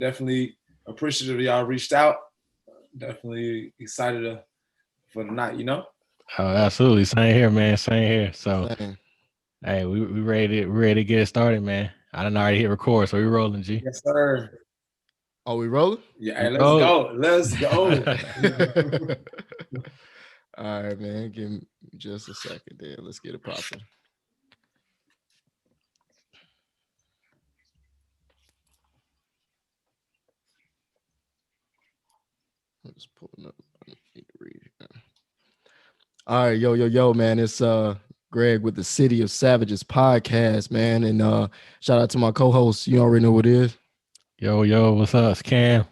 Definitely appreciative y'all reached out. Definitely excited for the night, Oh, absolutely. Same here, man. Same here. So, Same. hey, we ready to get it started, man. I done already hit record, so we rolling, G. Yes, sir. Are we rolling? Yeah, We hey, let's roll. go. Let's go. All right, man. Give me just a second there. Let's get it popping. I'm just pulling up. I need to read here. All right, yo, man. It's Greg with the City of Savages podcast, man. And shout out to my co-host. You already know what it is. Yo, what's up? It's Cam.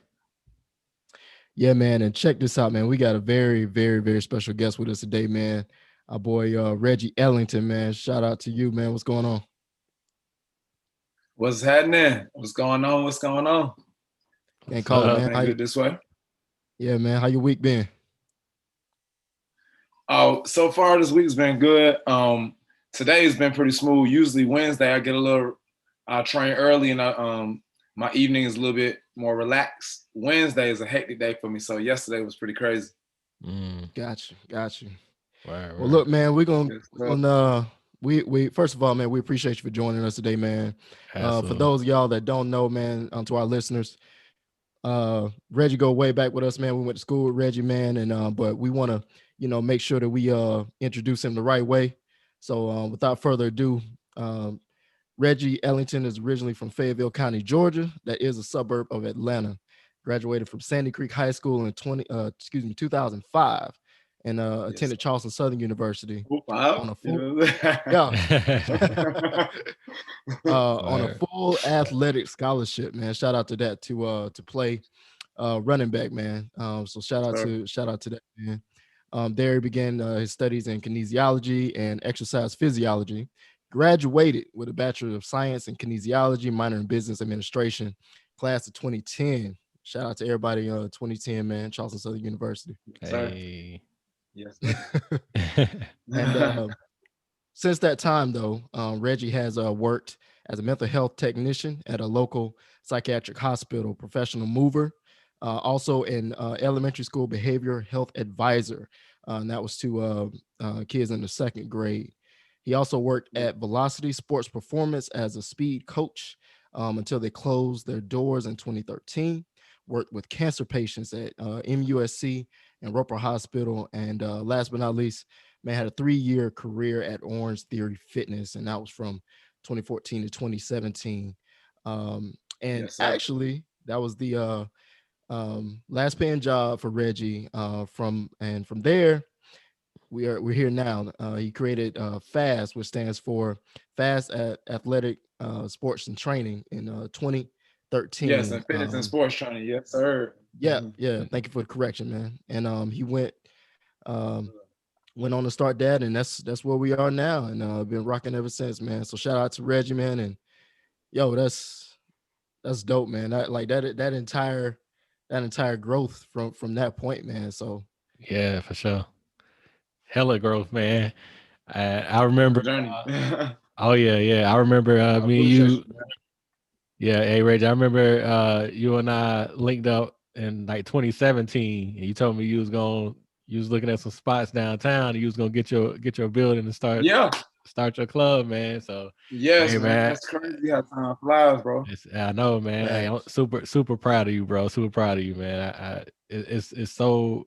Yeah, man. And check this out, man. We got a very, very, very special guest with us today, man. Our boy Reggie Ellington, man. Shout out to you, man. What's going on? What's happening? What's going on? What's going on? Can't call it, man. How good this way? Yeah, man. How your week been? Oh, so far this week's been good. Today's been pretty smooth. Usually Wednesday I get a little train early and my evening is a little bit more relaxed. Wednesday is a hectic day for me, so yesterday was pretty crazy. Got you. Right. Well, look, man, we're gonna we first of all, man, we appreciate you for joining us today, man. For those of y'all that don't know, man, to our listeners, Reggie go way back with us, man. We went to school with Reggie, man, and but we want to, make sure that we introduce him the right way. So without further ado, Reggie Ellington is originally from Fayetteville County, Georgia. That is a suburb of Atlanta. Graduated from Sandy Creek High School in 2005, and attended Charleston Southern University on a full, on a full athletic scholarship, man. Shout out to that to play running back, man. So shout out to that, man. There he began his studies in kinesiology and exercise physiology. Graduated with a Bachelor of Science in Kinesiology, minor in Business Administration, class of 2010. Shout out to everybody 2010, man, Charleston Southern University. Hey. Yes. And since that time, though, Reggie has worked as a mental health technician at a local psychiatric hospital, professional mover, also an elementary school behavior health advisor. And that was to kids in the second grade. He also worked at Velocity Sports Performance as a speed coach until they closed their doors in 2013. Worked with cancer patients at MUSC and Roper Hospital. And last but not least, man, had a 3-year career at Orange Theory Fitness, and that was from 2014 to 2017. Actually, that was the last paying job for Reggie. From there, we're here now. He created F.A.S.T, which stands for Fast Athletic Sports and Training, in 2013. Yes, and fitness and sports training. Yes, sir. Yeah. Thank you for the correction, man. And he went on to start that, and that's where we are now, and been rocking ever since, man. So shout out to Reggie, man, and yo, that's dope, man. That entire growth from that point, man. So yeah, for sure. Hella growth, man. I remember. Oh yeah. I remember me and you. Yeah, hey Reggie, I remember you and I linked up in like 2017, and you told me you was looking at some spots downtown, and you was gonna get your building and start your club, man. So yes, hey, man, that's crazy how time flies, bro. I know, man. Hey, I'm super proud of you, bro. Super proud of you, man. It's so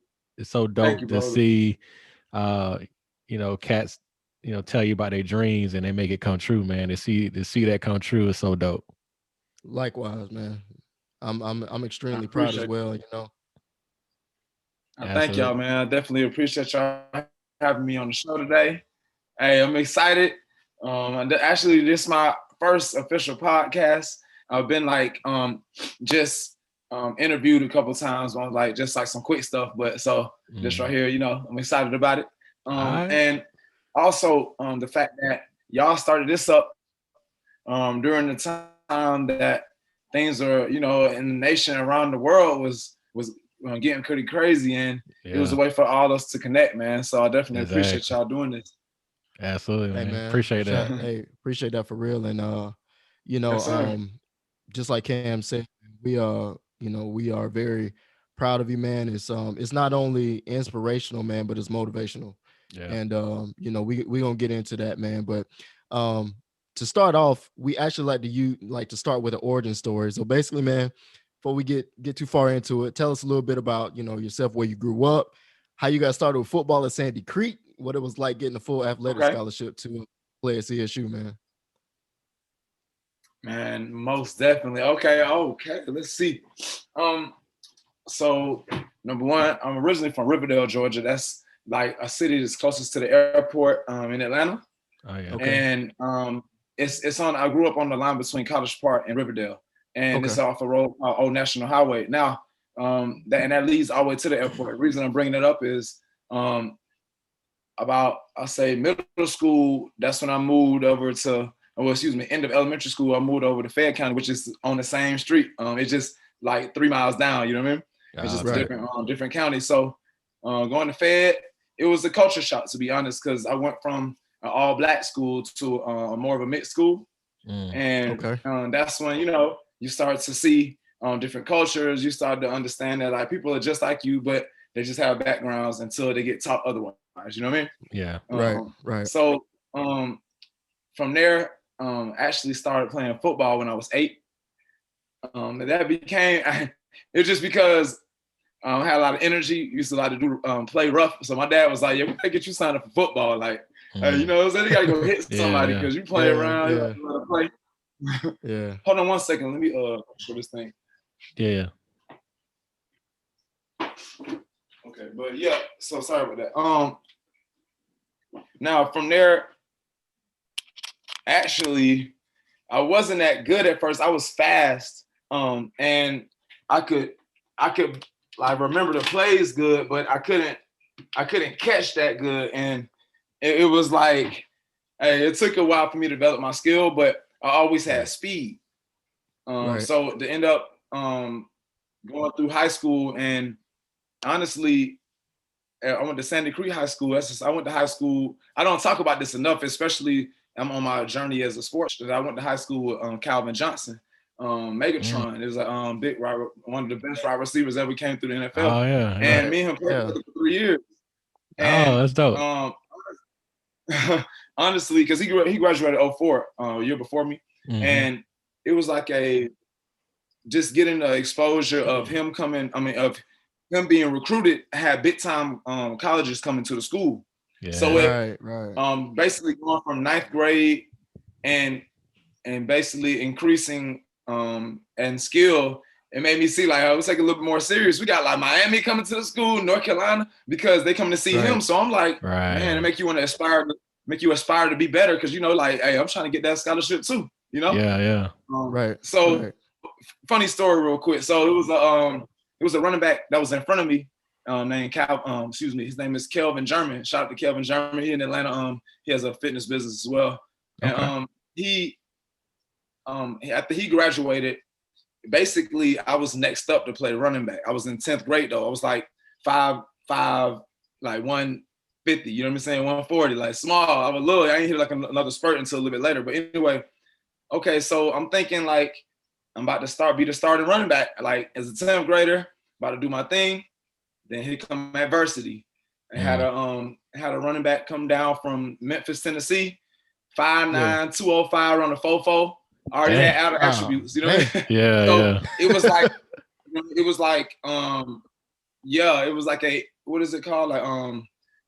dope to see, cats, tell you about their dreams and they make it come true, man. To see that come true is so dope. Likewise, man. I'm extremely proud as well, Thank y'all, man. I definitely appreciate y'all having me on the show today. Hey, I'm excited. Actually, this is my first official podcast. I've been just interviewed a couple times on just some quick stuff, but so this right here, I'm excited about it. And also the fact that y'all started this up during the time that things are, in the nation around the world was getting pretty crazy, and it was a way for all of us to connect, man. So I definitely appreciate y'all doing this. Absolutely, man. Hey, man. Appreciate that. Hey, appreciate that for real. And just like Cam said, We we are very proud of you, man. It's not only inspirational, man, but it's motivational. Yeah. And we gonna get into that, man. But to start off, we actually like to start with an origin story. So basically, man, before we get too far into it, tell us a little bit about yourself, where you grew up, how you got started with football at Sandy Creek, what it was like getting a full athletic scholarship to play at CSU, man. Man, most definitely. Okay. Let's see. So number one, I'm originally from Riverdale, Georgia. That's like a city that's closest to the airport in Atlanta. Oh yeah. Okay. And it's on. I grew up on the line between College Park and Riverdale, and it's off the road, Old National Highway. Now, that leads all the way to the airport. The reason I'm bringing it up is about I'll say middle school. That's when I moved over to. End of elementary school, I moved over to Fayette County, which is on the same street. It's just like 3 miles down, you know what I mean? It's just different counties. So going to Fayette, it was a culture shock, to be honest, because I went from an all-black school to more of a mixed school. And that's when, you start to see different cultures. You start to understand that like people are just like you, but they just have backgrounds until they get taught otherwise, you know what I mean? Yeah. Right. So from there, actually started playing football when I was 8. And that became it's just because I had a lot of energy, used to like to do play rough. So my dad was like, "Yeah, we gotta get you signed up for football." Like, so you gotta go hit somebody because you play around, you gotta let play. Yeah. Hold on one second. Let me show this thing. Yeah. Okay, but yeah. So sorry about that. Now from there. Actually, I wasn't that good at first. I was fast, and I could like remember the plays good, but I couldn't catch that good, and it was like, hey, it took a while for me to develop my skill, but I always had speed. So to end up going through high school, and honestly, I went to Sandy Creek High School. I went to high school. I don't talk about this enough, especially. I'm on my journey as a sports. I went to high school with Calvin Johnson, Megatron. It was a big one of the best wide receivers ever came through the NFL. Oh yeah, and me and him played for 3 years. And, that's dope. Honestly, because he graduated 2004, year before me, and it was like just getting the exposure of him of him being recruited. Had big time colleges coming to the school. Yeah. So it basically going from 9th grade and basically increasing and skill, it made me see like I was taking a little bit more serious. We got like Miami coming to the school, North Carolina, because they come to see him. So I'm like, man, it make you want to aspire to be better because like, hey, I'm trying to get that scholarship too, Yeah. So funny story real quick. So it was a running back that was in front of me. Named his name is Kelvin German. Shout out to Kelvin German. He in Atlanta. He has a fitness business as well. And he after he graduated, basically I was next up to play running back. I was in 10th grade though. I was like 5'5", like 150, you know what I'm saying? 140, like small. I was little. I ain't hit like another spurt until a little bit later. But anyway, okay, so I'm thinking like I'm about to be the starting running back, like as a 10th grader, about to do my thing. Then here come adversity. I had a running back come down from Memphis, Tennessee, 5'9", 205 on the 4.4. Already had outer attributes, you know what I mean? Yeah. It was like, it was like a, what is it called? Like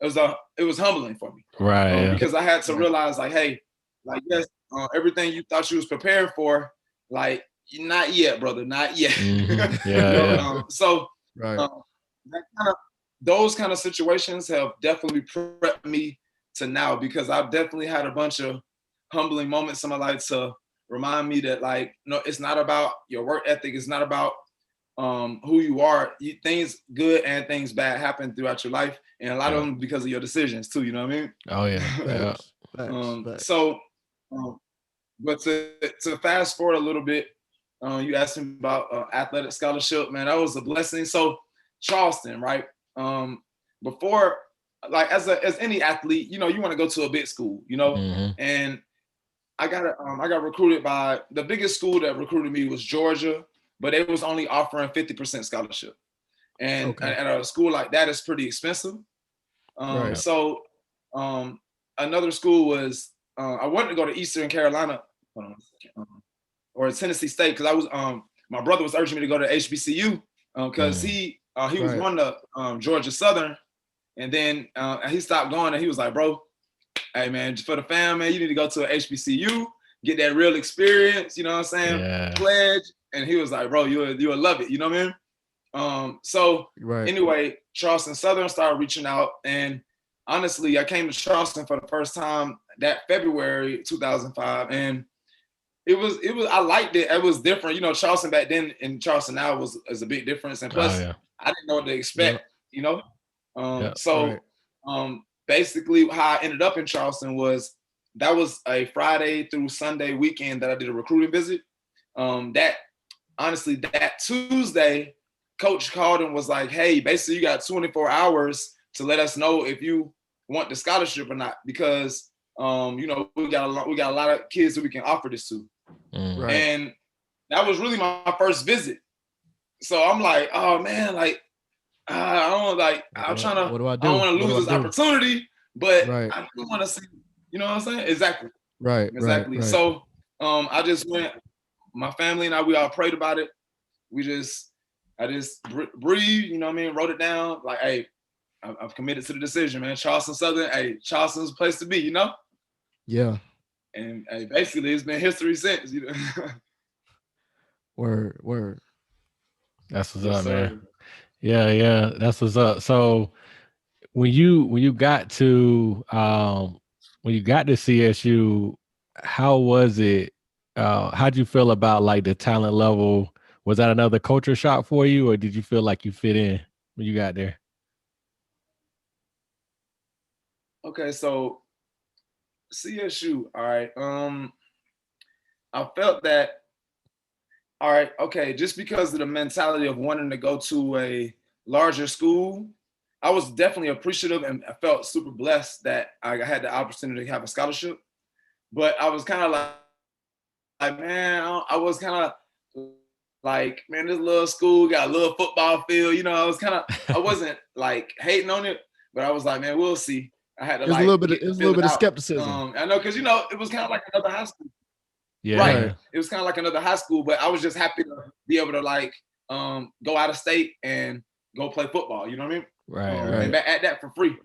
it was humbling for me, right? Because I had to realize, like, hey, like yes, everything you thought you was prepared for, like not yet, brother, not yet. So those kind of situations have definitely prepped me to now, because I've definitely had a bunch of humbling moments in my life to remind me that, like, no, it's not about your work ethic. It's not about who you are. Things good and things bad happen throughout your life, and a lot of them because of your decisions too. You know what I mean? Oh yeah. So, but to fast forward a little bit, you asked me about athletic scholarship. Man, that was a blessing. So Charleston, right? Before, like as any athlete, you want to go to a big school, and I got recruited by the biggest school that recruited me was Georgia. but they was only offering 50% scholarship. And at a school like that, it's pretty expensive. So another school was, I wanted to go to Eastern Carolina or Tennessee State, because I was, my brother was urging me to go to HBCU because he was going to Georgia Southern, and then he stopped going, and he was like, bro, hey man, just for the fam, man, you need to go to a HBCU, get that real experience, you know what I'm saying? Yeah. Pledge. And he was like, bro, you'll love it, you know what I mean? Anyway, Charleston Southern started reaching out, and honestly, I came to Charleston for the first time that February 2005, and it was I liked it. It was different, you know. Charleston back then and Charleston now is a big difference, and plus I didn't know what to expect, you know. Basically, how I ended up in Charleston was that was a Friday through Sunday weekend that I did a recruiting visit. That Tuesday, Coach called and was like, hey, basically you got 24 hours to let us know if you want the scholarship or not, because you know, we got a lot of kids that we can offer this to. And that was really my first visit. So I'm like, oh man, like I don't like, I'm trying to, I don't want to lose this opportunity, but I do want to see, you know what I'm saying? Exactly. Exactly. So I just went, my family and I, we all prayed about it. I just breathed, you know what I mean? Wrote it down, like, hey, I've committed to the decision, man. Charleston Southern, hey, Charleston's a place to be, you know? Yeah. And hey, basically it's been history since, you know. Word. That's what's up, man. Yeah, that's what's up. So when you got to CSU, how was it? How'd you feel about like the talent level? Was that another culture shock for you, or did you feel like you fit in when you got there? Okay, so CSU, all right. I felt that, all right, okay, just because of the mentality of wanting to go to a larger school, I was definitely appreciative and I felt super blessed that I had the opportunity to have a scholarship. But I was kind of like, man, I was kind of like, man, this little school got a little football field, you know. I wasn't like hating on it, but I was like, man, we'll see. I had to a little bit of skepticism. I know, because you know it was kind of like another high school. Yeah. Right. It was kind of like another high school, but I was just happy to be able to like go out of state and go play football. You know what I mean? Right. And at that for free.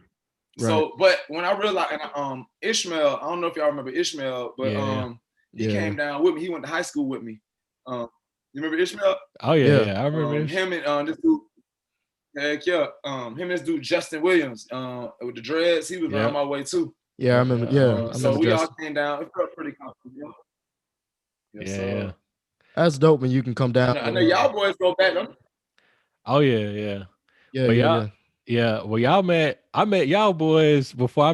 So, but when I realized, and Ishmael, I don't know if y'all remember Ishmael, but he came down with me. He went to high school with me. You remember Ishmael? Oh yeah. I remember him and this dude. Heck yeah. Him and this dude Justin Williams with the dreads. He was on my way too. Yeah, I remember. Yeah, so we all came down. It felt pretty comfortable. Yeah. That's dope when you can come down. I know y'all boys go back. Oh yeah. Yeah. Well, I met y'all boys before I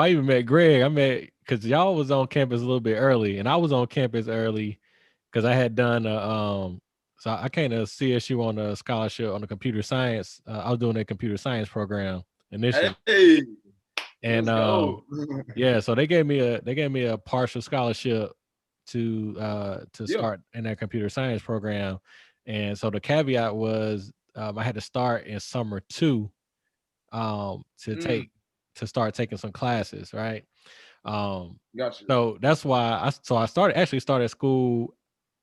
even met Greg. Because y'all was on campus a little bit early, and I was on campus early because I had done so I came to CSU on a scholarship on the computer science. I was doing a computer science program initially. Hey, and so they gave me a partial scholarship to start in that computer science program. And so the caveat was I had to start in summer 2 to start taking some classes, right? Gotcha. So that's why I started school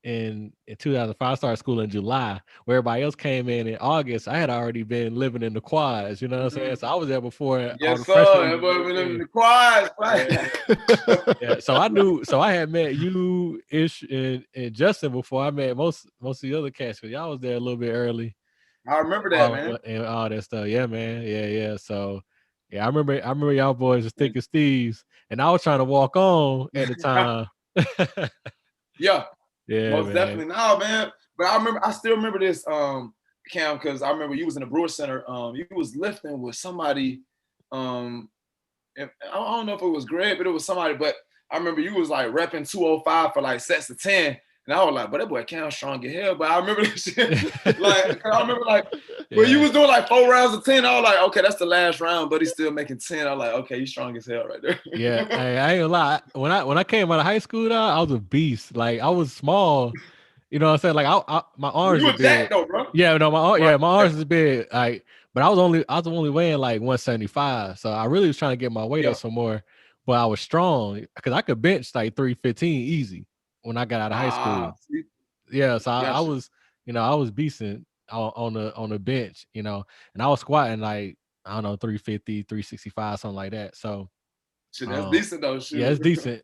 in 2005. I started school in July, where everybody else came in August. I had already been living in the quads, you know what I'm saying? So I was there before all the freshmen. Everybody been living in the quads, right? Yeah. So I had met you, Ish, and Justin before I met most of the other cats, because y'all was there a little bit early. I remember that, man. And all that stuff. Yeah, man. Yeah. So yeah, I remember y'all boys was thick as thieves, and I was trying to walk on at the time. Yeah, most definitely. No, man. But I still remember this, Cam, because I remember you was in the Brewer Center. You was lifting with somebody. I don't know if it was Greg, but it was somebody. But I remember you was like repping 205 for like sets of 10. And I was like, but that boy Cam strong as hell. But I remember this shit. When you was doing like 4 rounds of 10, I was like, okay, that's the last round, but he's still making 10. I was like, okay, he's strong as hell right there. Yeah, I ain't gonna lie. When I came out of high school, I was a beast. Like I was small, You know what I'm saying? Like my arms you are were big. that though, bro. Yeah, no, my arms is big. Like, but I was only weighing like 175. So I really was trying to get my weight up some more. But I was strong because I could bench like 315 easy when I got out of high school. See? Yeah, so I was, I was beasting on the bench, and I was squatting like, I don't know, 350, 365, something like that. So shit, that's decent though. Shoot. Yeah, it's decent,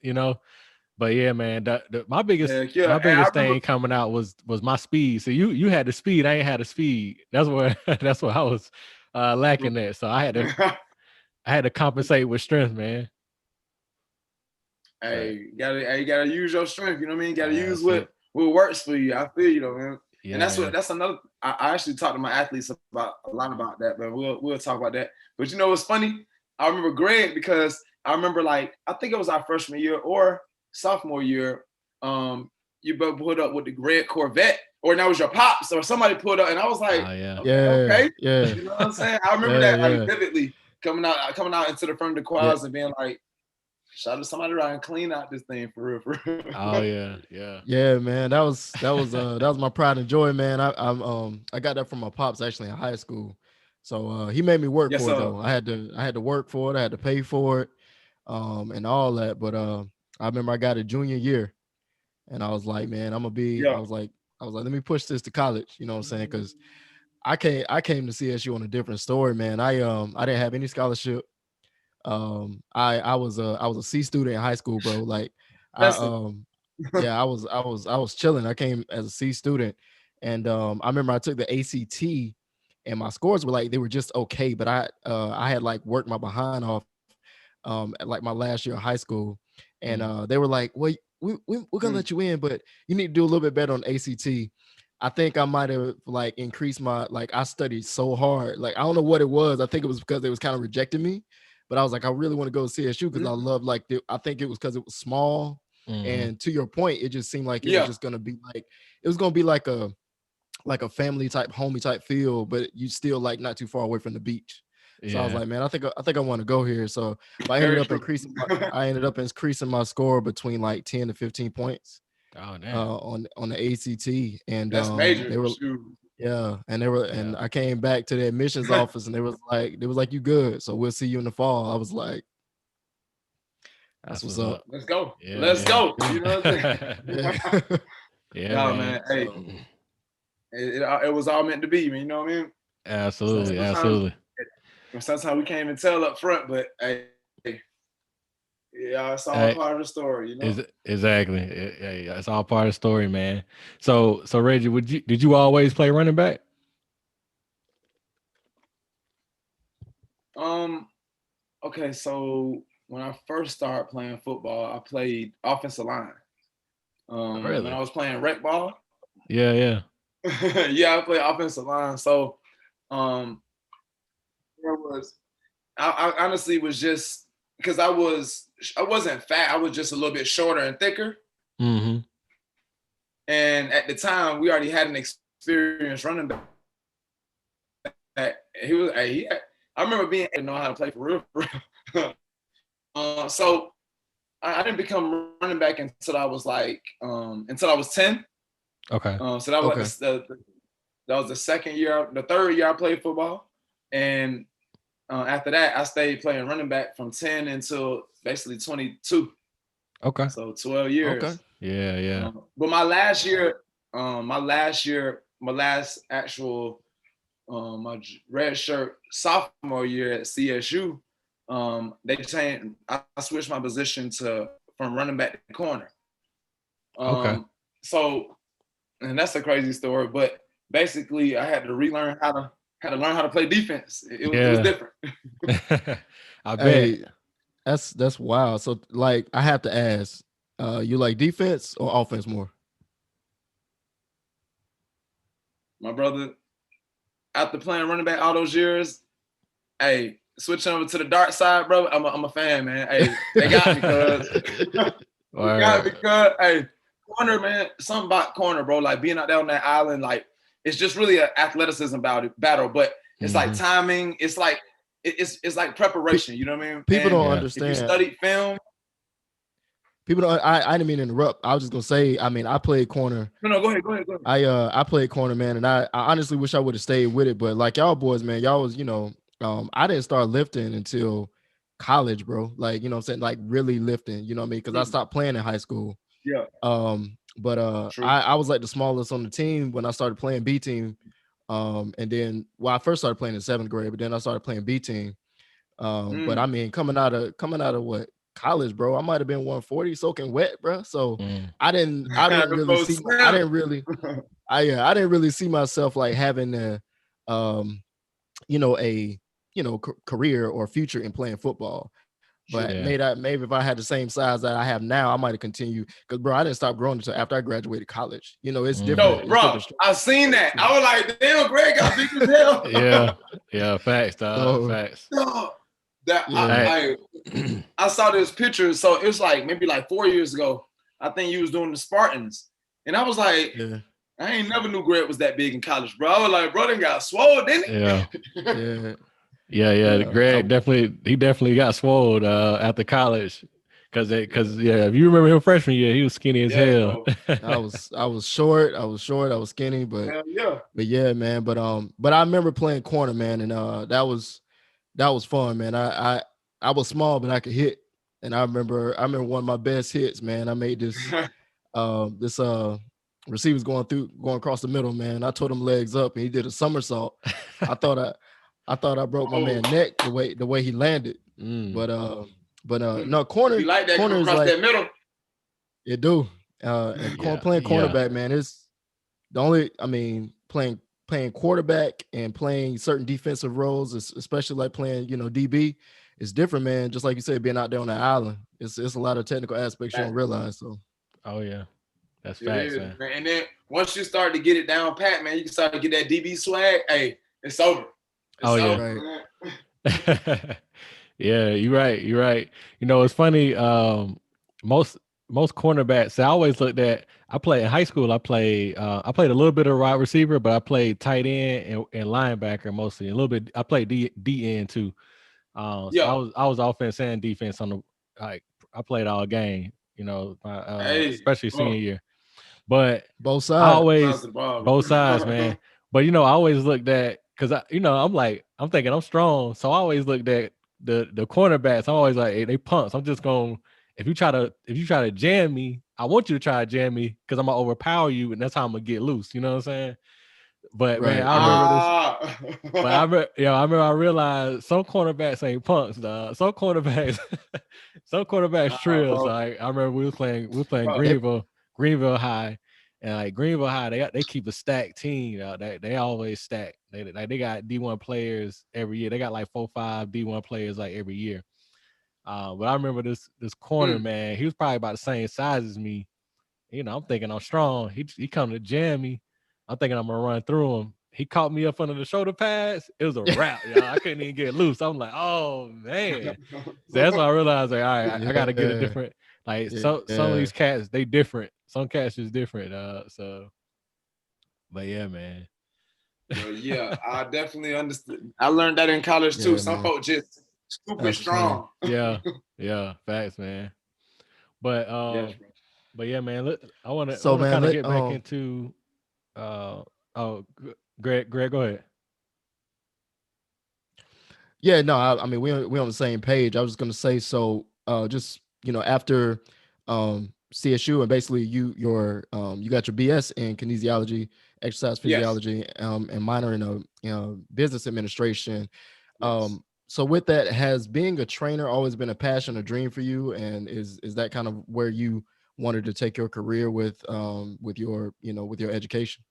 But yeah, man, my biggest thing coming out was my speed. So you had the speed, I ain't had the speed. That's what I was lacking at. So I had to compensate with strength, man. Hey, you gotta use your strength. You know what I mean? You gotta use what works for you. I feel you though, man. Yeah, and that's another. I actually talked to my athletes about a lot about that, but we'll talk about that. But what's funny? I remember Greg because I remember like I think it was our freshman year or sophomore year. You both pulled up with the red Corvette, or that was your pops, or somebody pulled up, and I was like, okay. You know what I'm saying? I remember that like vividly coming out into the front of the quads and being like, shout out to somebody around and clean out this thing for real. Oh yeah. Yeah, man. That was my pride and joy, man. I got that from my pops actually in high school. So he made me work for it though. I had to work for it, I had to pay for it, and all that. But I remember I got it junior year and I was like, man, I'm gonna be I was like, let me push this to college, you know what I'm saying? Because I came to CSU on a different story, man. I didn't have any scholarship. I was a C student in high school, bro. Like I was chilling. I came as a C student, and I remember I took the ACT, and my scores were like they were just okay, but I had like worked my behind off at like my last year of high school, and they were like, well, we're gonna let you in, but you need to do a little bit better on ACT. I think I might have like increased my I studied so hard. Like I don't know what it was. I think it was because they was kind of rejecting me. But I was like, I really want to go to CSU because I love I think it was because it was small. And to your point, it just seemed like it was just gonna be like a family type, homie type feel, but you still like not too far away from the beach. So I was like, man, I think I want to go here. So I ended up increasing my score between like 10 to 15 points on the ACT. And that's major. They were, and I came back to the admissions office and they was like, you good, so we'll see you in the fall. I was like, that's what's up. Let's go. Let's go. You know what I'm saying? Man. Hey, it was all meant to be, man. You know what I mean? Absolutely. Sometimes we can't even tell up front, but hey, it's all part of the story, Exactly. It's all part of the story, man. So Reggie, did you always play running back? Okay, so when I first started playing football, I played offensive line. When I was playing rec ball. Yeah. I played offensive line. So I honestly was just because I wasn't fat, I was just a little bit shorter and thicker. Mm-hmm. And at the time, we already had an experienced running back. I remember being able to know how to play for real. So I didn't become running back until I was 10. Okay. So that was that was the third year I played football, and after that I stayed playing running back from 10 until basically 22. Okay. So 12 years. Okay. Yeah. But my last actual my red shirt sophomore year at CSU, they changed. I switched my position from running back to corner. Okay. So, and that's a crazy story, but basically, I had to relearn how to play defense. It was different. I bet. Hey, that's wild. So, like, I have to ask, you like defense or offense more? My brother, after playing running back all those years, hey, switching over to the dark side, bro. I'm a fan, man. Hey, they got me because hey, corner, man. Something about corner, bro. Like being out there on that island, like it's just really an athleticism battle. But it's like timing. It's like it's like preparation. You know what I mean? People don't understand. If you study film. people don't. I didn't mean to interrupt. I was just gonna say. I mean, I played corner. No, go ahead. I played corner, man, and I honestly wish I would have stayed with it. But like y'all boys, man, y'all was I didn't start lifting until college, bro. Like what I'm saying, like really lifting. You know what I mean? Because I stopped playing in high school. Yeah. But I was like the smallest on the team when I started playing B team. And then I first started playing in 7th grade, but then I started playing B team. But I mean, coming out of what college, bro, I might have been 140 soaking wet, bro. So I didn't really see I didn't really see myself like having a career or future in playing football. But maybe if I had the same size that I have now, I might have continued. Because, bro, I didn't stop growing until after I graduated college. It's different. No, bro, I seen that. I was like, damn, Greg got big as hell. Yeah, facts, dog. Facts. No, I saw this picture. So it was like maybe like 4 years ago. I think you was doing the Spartans. And I was like, I ain't never knew Greg was that big in college, bro. I was like, bro, they got swole, didn't he? Yeah. Greg definitely got swole after college, because if you remember him freshman year, he was skinny as hell. I was short, I was skinny, but yeah, man. But I remember playing corner, man, and that was fun, man. I was small, but I could hit, and I remember one of my best hits, man. I made this receiver's going across the middle, man. I told him legs up, and he did a somersault. I thought I broke my man's neck the way he landed. But no, corner. You like that corner across that middle? It do. Playing cornerback, man, it's the only. I mean, playing quarterback and playing certain defensive roles, especially like playing DB, is different, man. Just like you said, being out there on the island, it's a lot of technical aspects you don't realize. So. Oh yeah. That's facts, man. And then once you start to get it down pat, man, you can start to get that DB swag. Hey, it's over. Yeah, you're right. It's funny. Most cornerbacks, I always looked at. I played in high school. I played a little bit of wide receiver, but I played tight end and linebacker mostly. A little bit. I played D end too. So I was offense and defense on the. I played all game. Especially senior year. But both sides. Both sides, man. But I always looked at, because I'm thinking I'm strong, so I always looked at the cornerbacks. I'm always like, hey, they punks. I'm just going, if you try to jam me, I want you to try to jam me, because I'm gonna overpower you, and that's how I'm gonna get loose. You know what I'm saying? But man, I remember this. But I realized some cornerbacks ain't punks, dog. Some cornerbacks trills. Like I remember we was playing Greenville High, and like Greenville High, they keep a stacked team. They always stack. They got D1 players every year. They got like 4-5 D1 players like every year. But I remember this corner, man. He was probably about the same size as me. I'm thinking I'm strong. He come to jam me. I'm thinking I'm gonna run through him. He caught me up under the shoulder pads. It was a wrap, y'all. I couldn't even get loose. I'm like, oh man. So that's why I realized, like, all right, I gotta get a different. Like some of these cats, they different. Some cats is different. But yeah, man. Yeah, I definitely understood. I learned that in college too. Some folks just stupid strong. Yeah, facts, man. But yeah, man. I want to kind of get back into. Greg, go ahead. Yeah, no, I mean we're on the same page. I was just gonna say, so just after CSU, and basically you got your BS in kinesiology, exercise physiology, and minor in business administration. So with that, has being a trainer always been a passion, a dream for you, and is that kind of where you wanted to take your career with your education?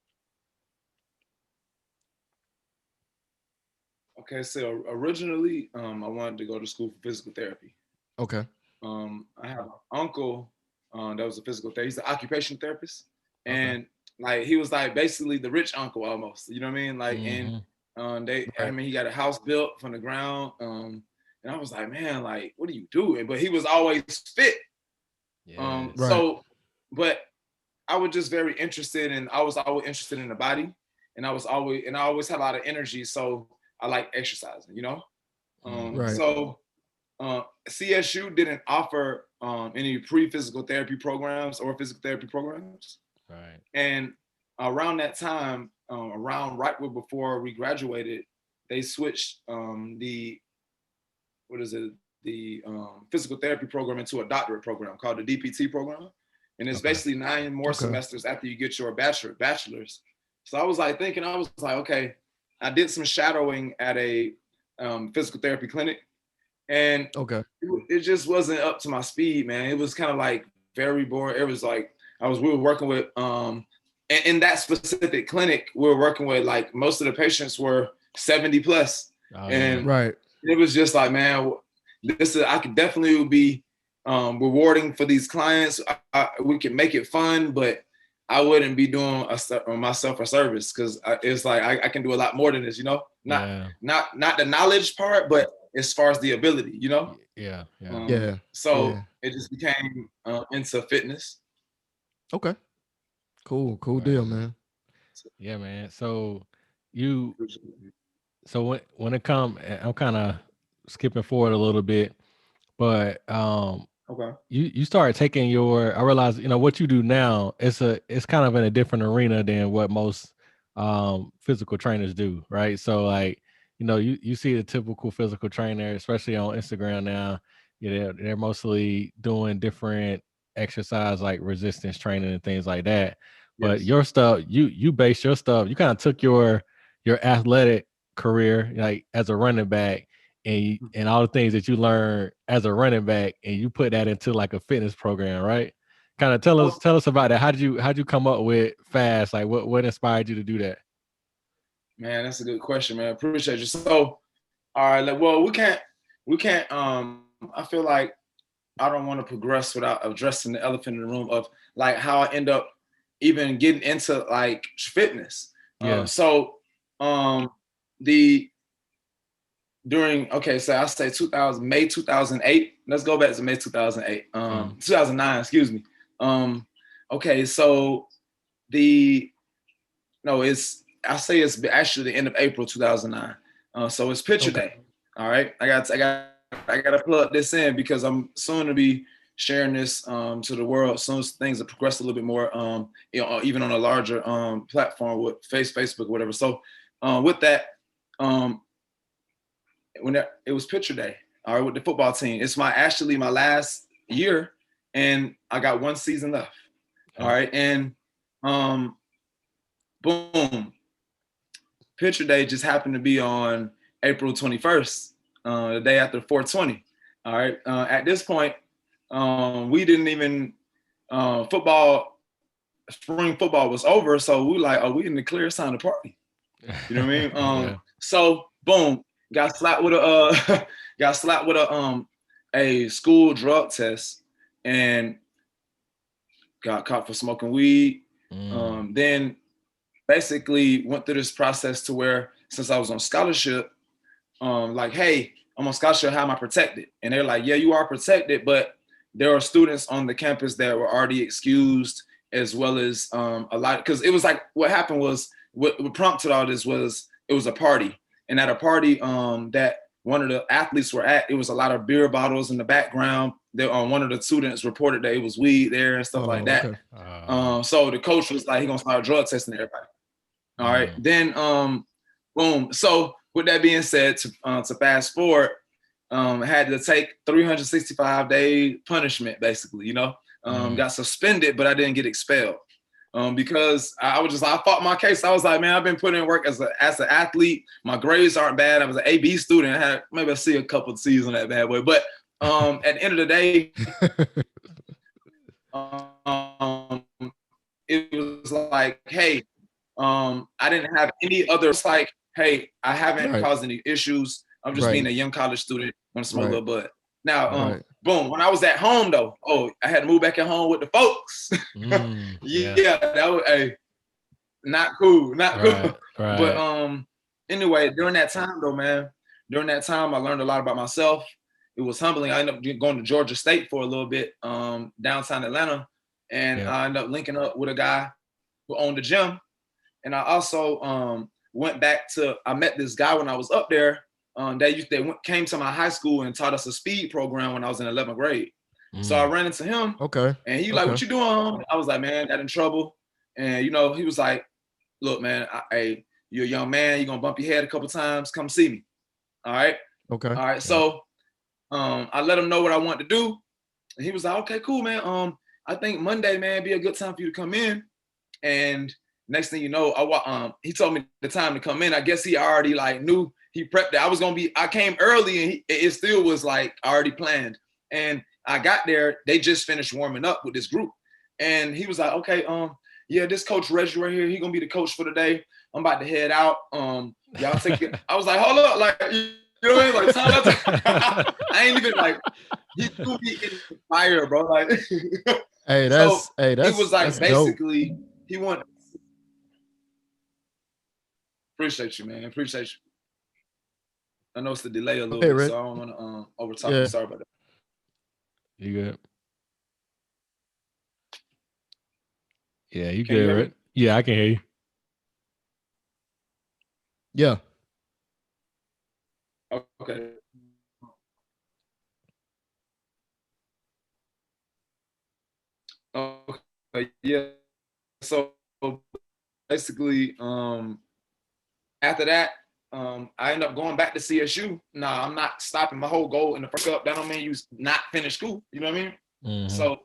Okay, so originally, I wanted to go to school for physical therapy. Okay. I have an uncle that was a physical therapist. He's an occupational therapist, and like he was like basically the rich uncle almost. You know what I mean? Like, and he got a house built from the ground. And I was like, man, like, what are you doing? But he was always fit. So, but I was just very interested, and I was always interested in the body, and I always had a lot of energy. So I like exercising, So CSU didn't offer any pre-physical therapy programs or physical therapy programs. Right. And around that time, around right before we graduated, they switched the physical therapy program into a doctorate program called the DPT program. And it's basically 9 more semesters after you get your bachelor's. So I was like thinking, okay, I did some shadowing at a physical therapy clinic, and it just wasn't up to my speed, man. It was kind of like very boring. It was like we were working with in that specific clinic, we were working with like most of the patients were 70 plus. And it was just like, man, I could definitely be rewarding for these clients. We can make it fun, but I wouldn't be doing myself a service, because it's like I can do a lot more than this, not the knowledge part, but as far as the ability, So it just became into fitness. Okay, cool deal, man. Yeah, man. So when it comes, I'm kind of skipping forward a little bit, but you started taking I realize, what you do now, it's kind of in a different arena than what most physical trainers do, right? So like, you see the typical physical trainer, especially on Instagram now, they're mostly doing different exercise like resistance training and things like that. But your stuff, you base your stuff, you kind of took your athletic career, like as a running back, and all the things that you learned as a running back, and you put that into like a fitness program, right? Kind of tell us about that. How'd you come up with F.A.S.T? Like what inspired you to do that? Man, that's a good question, man. Appreciate you. So, all right, well, we can't. I feel like I don't want to progress without addressing the elephant in the room of like how I end up even getting into like fitness. So so I say May 2008. Let's go back to May 2008. 2009, excuse me. Okay, so it's actually the end of April 2009. So it's picture day. All right, I got to plug this in because I'm soon to be sharing this to the world. Soon as things have progressed a little bit more, even on a larger platform with Facebook, whatever. So with that, it was picture day, all right, with the football team. It's my last year, and I got 1 season left. All right, and boom, picture day just happened to be on April 21st, the day after 420. All right, at this point, we didn't even spring football was over, so we like, we in the clear, sign to party. You know what I mean? So boom, got slapped with a school drug test and got caught for smoking weed. Then basically went through this process to where, since I was on scholarship, like, hey, I'm on scholarship, how am I protected? And they're like, yeah, you are protected, but there are students on the campus that were already excused, as well as a lot, because it was like, what happened was, what prompted all this was, it was a party. And at a party that one of the athletes were at, it was a lot of beer bottles in the background. One of the students reported that it was weed there and stuff like that. So the coach was like, he's gonna start drug testing everybody. All right. Then boom. So with that being said, to fast forward, had to take 365-day punishment, basically, got suspended, but I didn't get expelled. Because I fought my case. I was like, man, I've been putting in work as an athlete. My grades aren't bad. I was an AB student. I had maybe a couple of C's on that bad boy. But at the end of the day, it was like, hey, I didn't have any other. It's like, hey, I haven't caused any issues. I'm just being a young college student, want to smoke a little bud. Now, boom, when I was at home though, I had to move back at home with the folks. That was not cool. But anyway, during that time though, man, I learned a lot about myself. It was humbling. I ended up going to Georgia State for a little bit, downtown Atlanta, and I ended up linking up with a guy who owned the gym. And I also I met this guy when I was up there. They came to my high school and taught us a speed program when I was in 11th grade. So I ran into him. Okay. And he like, what you doing? I was like, man, got in trouble. And he was like, look, man, hey, you're a young man. You're gonna bump your head a couple times. Come see me. All right. Okay. All right. So I let him know what I wanted to do. And he was like, okay, cool, man. I think Monday, man, be a good time for you to come in. And next thing you know, he told me the time to come in. I guess he already like knew, he prepped it. I came early and it still was like already planned. And I got there, they just finished warming up with this group. And he was like, okay, yeah, this coach Reggie right here, he gonna be the coach for the day. I'm about to head out. Y'all take it. I was like, hold up, like, you know what I mean? Like, time I ain't even like, he threw me in the fire, bro. Like, hey, that's he was like, basically, dope. He wanted. Appreciate you, man. Appreciate you. I know it's the delay a little bit, Rick. So I don't want to over-talk. Yeah. Sorry about that. You good? Yeah, you good, Rick? Yeah, I can hear you. Yeah. Okay. Okay. Yeah. So basically, after that, I ended up going back to CSU. Nah, I'm not stopping. My whole goal in the first up, that don't mean you not finish school. You know what I mean? Mm-hmm. So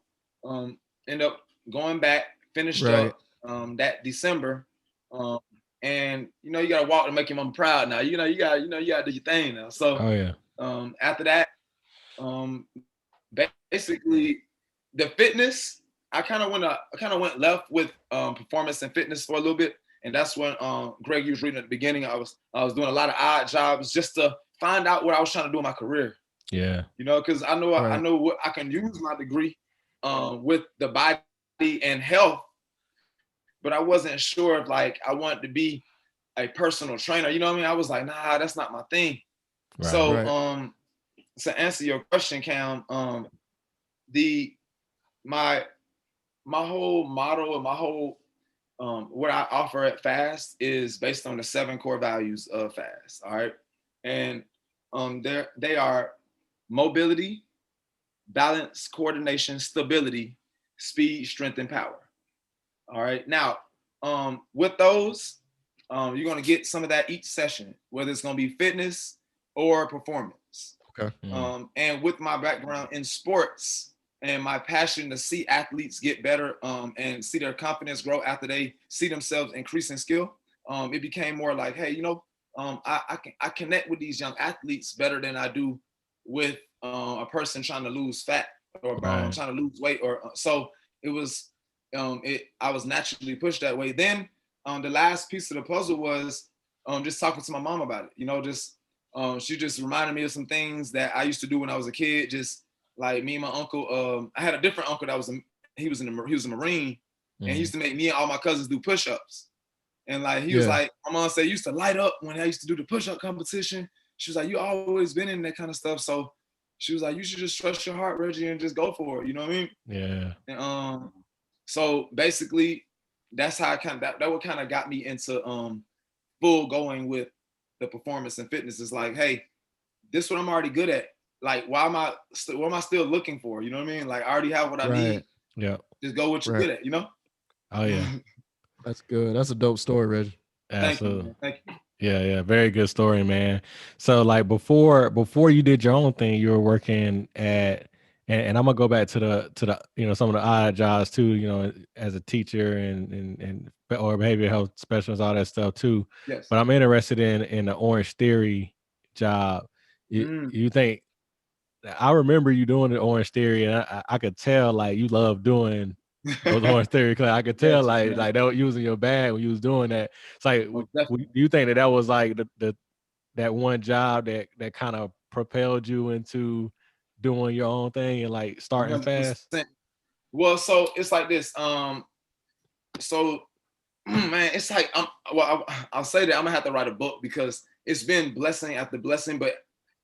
end up going back, finished up that December. And you gotta walk to make your mom proud now. You gotta do your thing now. So after that, basically the fitness, I kind of went left with performance and fitness for a little bit. And that's when Greg, you was reading at the beginning. I was doing a lot of odd jobs just to find out what I was trying to do in my career. Yeah. Because I know I know what I can use my degree with the body and health, but I wasn't sure if like I wanted to be a personal trainer. You know what I mean? I was like, nah, that's not my thing. Right. So to answer your question, Cam, my whole model and my whole what I offer at F.A.S.T is based on the 7 core values of F.A.S.T. All right. And they are mobility, balance, coordination, stability, speed, strength, and power. All right. Now, with those, you're going to get some of that each session, whether it's going to be fitness or performance. Okay. And with my background in sports, and my passion to see athletes get better and see their confidence grow after they see themselves increase in skill, it became more like, hey, I connect with these young athletes better than I do with a person trying to lose fat or trying to lose weight. So it was, I was naturally pushed that way. Then the last piece of the puzzle was just talking to my mom about it. She just reminded me of some things that I used to do when I was a kid. Just like me and my uncle, I had a different uncle that was he was a Marine, and he used to make me and all my cousins do push-ups. And like he was like, my mom said, used to light up when I used to do the push-up competition. She was like, you always been in that kind of stuff. So she was like, you should just trust your heart, Reggie, and just go for it. You know what I mean? Yeah. And so basically, that's how that what kind of got me into full going with the performance and fitness. Is like, hey, this is what I'm already good at. Like, what am I still looking for? You know what I mean? Like, I already have what I need. Yeah. Just go what you're good at, Oh, yeah. That's good. That's a dope story, Reggie. Absolutely. Thank you. Yeah. Very good story, man. So, like, before you did your own thing, you were working at, and I'm gonna go back to the some of the odd jobs too, as a teacher and or behavioral health specialist, all that stuff too. Yes. But I'm interested in the Orange Theory job. You think? I remember you doing the Orange Theory, and I could tell like you love doing those Orange Theory class. I could tell like that was using your bag when you was doing that. It's like, do you think that was like that one job that kind of propelled you into doing your own thing and like starting 100%. Fast? Well, so it's like this. So man, it's like I'll say that I'm gonna have to write a book because it's been blessing after blessing, but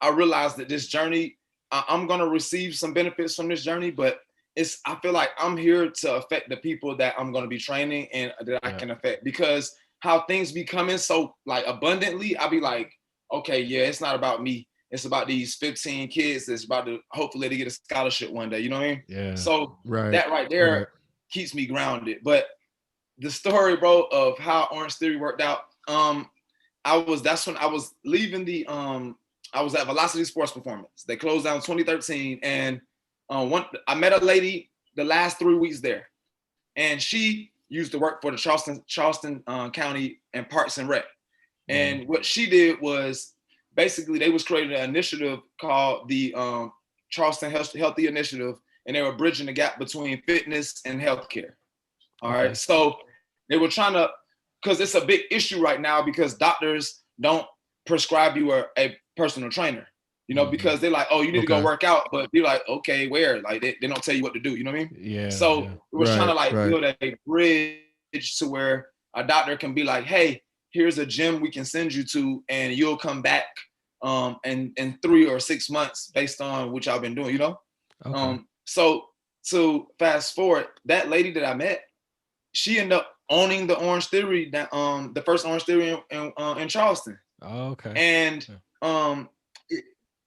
I realized that this journey, I'm gonna receive some benefits from this journey, but I feel like I'm here to affect the people that I'm gonna be training and that I can affect, because how things be coming so like abundantly, I'll be like, okay, yeah, it's not about me. it's about these 15 kids that's about to hopefully to get a scholarship one day. You know what I mean? Yeah. So that right there keeps me grounded. But the story, bro, of how Orange Theory worked out, that's when I was leaving I was at Velocity Sports Performance. They closed down in 2013, and I met a lady the last 3 weeks there, and she used to work for the Charleston County and Parks and Rec. And what she did was basically they was creating an initiative called the Charleston Healthy Initiative, and they were bridging the gap between fitness and healthcare. All right, so they were trying to, because it's a big issue right now because doctors don't prescribe you a personal trainer, you know, because they're like, oh, you need to go work out, but be like, okay, where? Like they don't tell you what to do, you know what I mean? Yeah. So we were trying to like build a bridge to where a doctor can be like, hey, here's a gym we can send you to, and you'll come back in 3 or 6 months based on what y'all been doing, you know? So to fast forward, that lady that I met, she ended up owning the Orange Theory, the first Orange Theory in Charleston. Oh, okay. And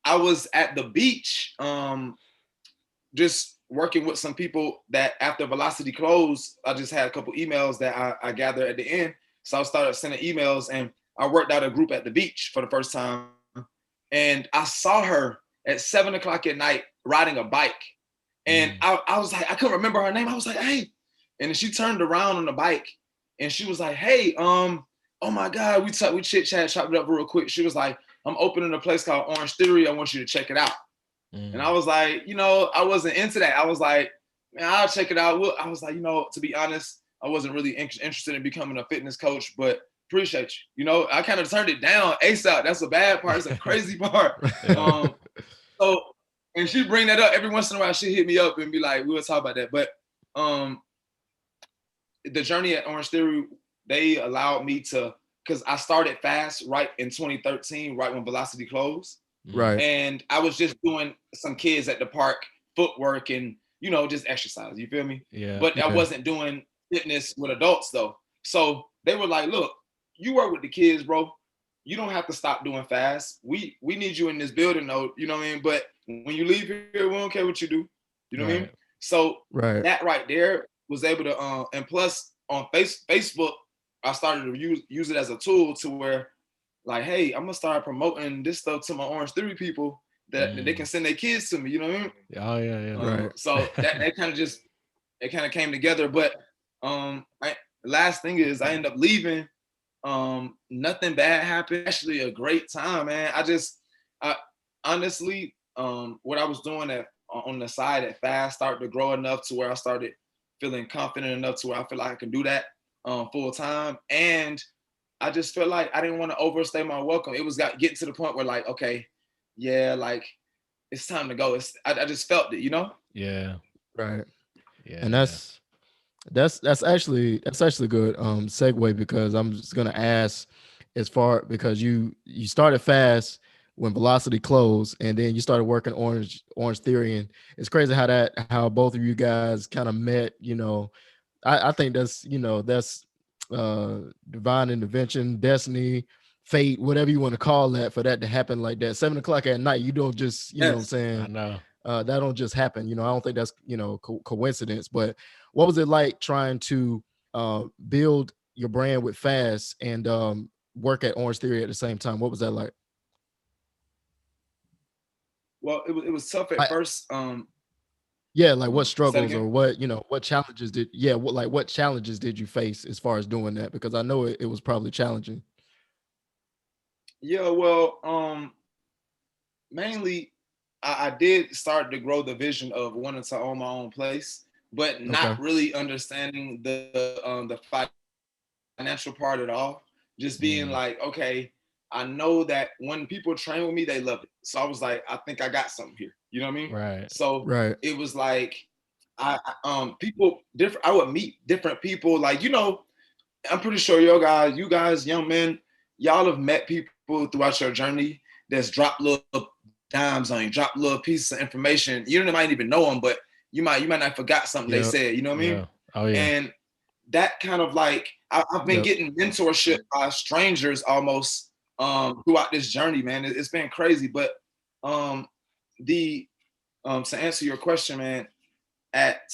I was at the beach, just working with some people that after Velocity closed, I just had a couple emails that I gathered at the end. So I started sending emails, and I worked out a group at the beach for the first time. And I saw her at 7 o'clock at night riding a bike. And I was like, I couldn't remember her name. I was like, hey. And then she turned around on the bike and she was like, hey, oh my God, we chit chat, chopped it up real quick. She was like, I'm opening a place called Orange Theory. I want you to check it out. And I was like, you know, I wasn't into that. I was like, man, I'll check it out. I was like, you know, to be honest, I wasn't really interested in becoming a fitness coach, but appreciate you. You know, I kind of turned it down ASAP. That's a bad part. It's a crazy part. So, and she bring that up every once in a while. She hit me up and be like, we'll talk about that. But the journey at Orange Theory, they allowed me to, because I started F.A.S.T right in 2013, right when Velocity closed. Right. And I was just doing some kids at the park, footwork and, you know, just exercise. You feel me? Yeah. But I wasn't doing fitness with adults though. So they were like, look, you work with the kids, bro. You don't have to stop doing F.A.S.T. We need you in this building though. You know what I mean? But when you leave here, we don't care what you do. You know what I mean? So that right there was able to, and plus on Facebook, I started to use it as a tool to where like, hey, I'm gonna start promoting this stuff to my Orange Theory people that they can send their kids to me. You know what I mean? Oh yeah. So that kind of came together. But last thing is I end up leaving. Nothing bad happened. Actually, a great time, man. I honestly, what I was doing on the side at F.A.S.T started to grow enough to where I started feeling confident enough to where I feel like I can do that full time. And I just feel like I didn't want to overstay my welcome. It was getting to the point where like, okay, yeah, like it's time to go. I just felt it, you know? Yeah. Right. Yeah. And that's actually good segue, because I'm just gonna ask because you started F.A.S.T when Velocity closed, and then you started working Orange Theory, and it's crazy how both of you guys kind of met. You know, I think that's divine intervention, destiny, fate, whatever you want to call that, for that to happen like that. 7 o'clock at night, you don't just, you know what I'm saying? I know. That don't just happen. You know, I don't think that's, coincidence. But what was it like trying to build your brand with F.A.S.T and work at Orange Theory at the same time? What was that like? Well, it was tough at first. Yeah, like what struggles or what challenges did you face as far as doing that? Because I know it was probably challenging. Yeah, well, mainly I did start to grow the vision of wanting to own my own place, but not really understanding the financial part at all. Just being like, okay, I know that when people train with me, they love it. So I was like, I think I got something here. You know what I mean? Right. So it was like, people different. I would meet different people. Like, I'm pretty sure you guys, young men, y'all have met people throughout your journey that's dropped little dimes on you, dropped little pieces of information. You might even know them, but you might not forgot something they said. You know what I mean? Yeah. Oh yeah. And that kind of like, I've been getting mentorship by strangers almost throughout this journey, man. It's been crazy, but the to answer your question, man, at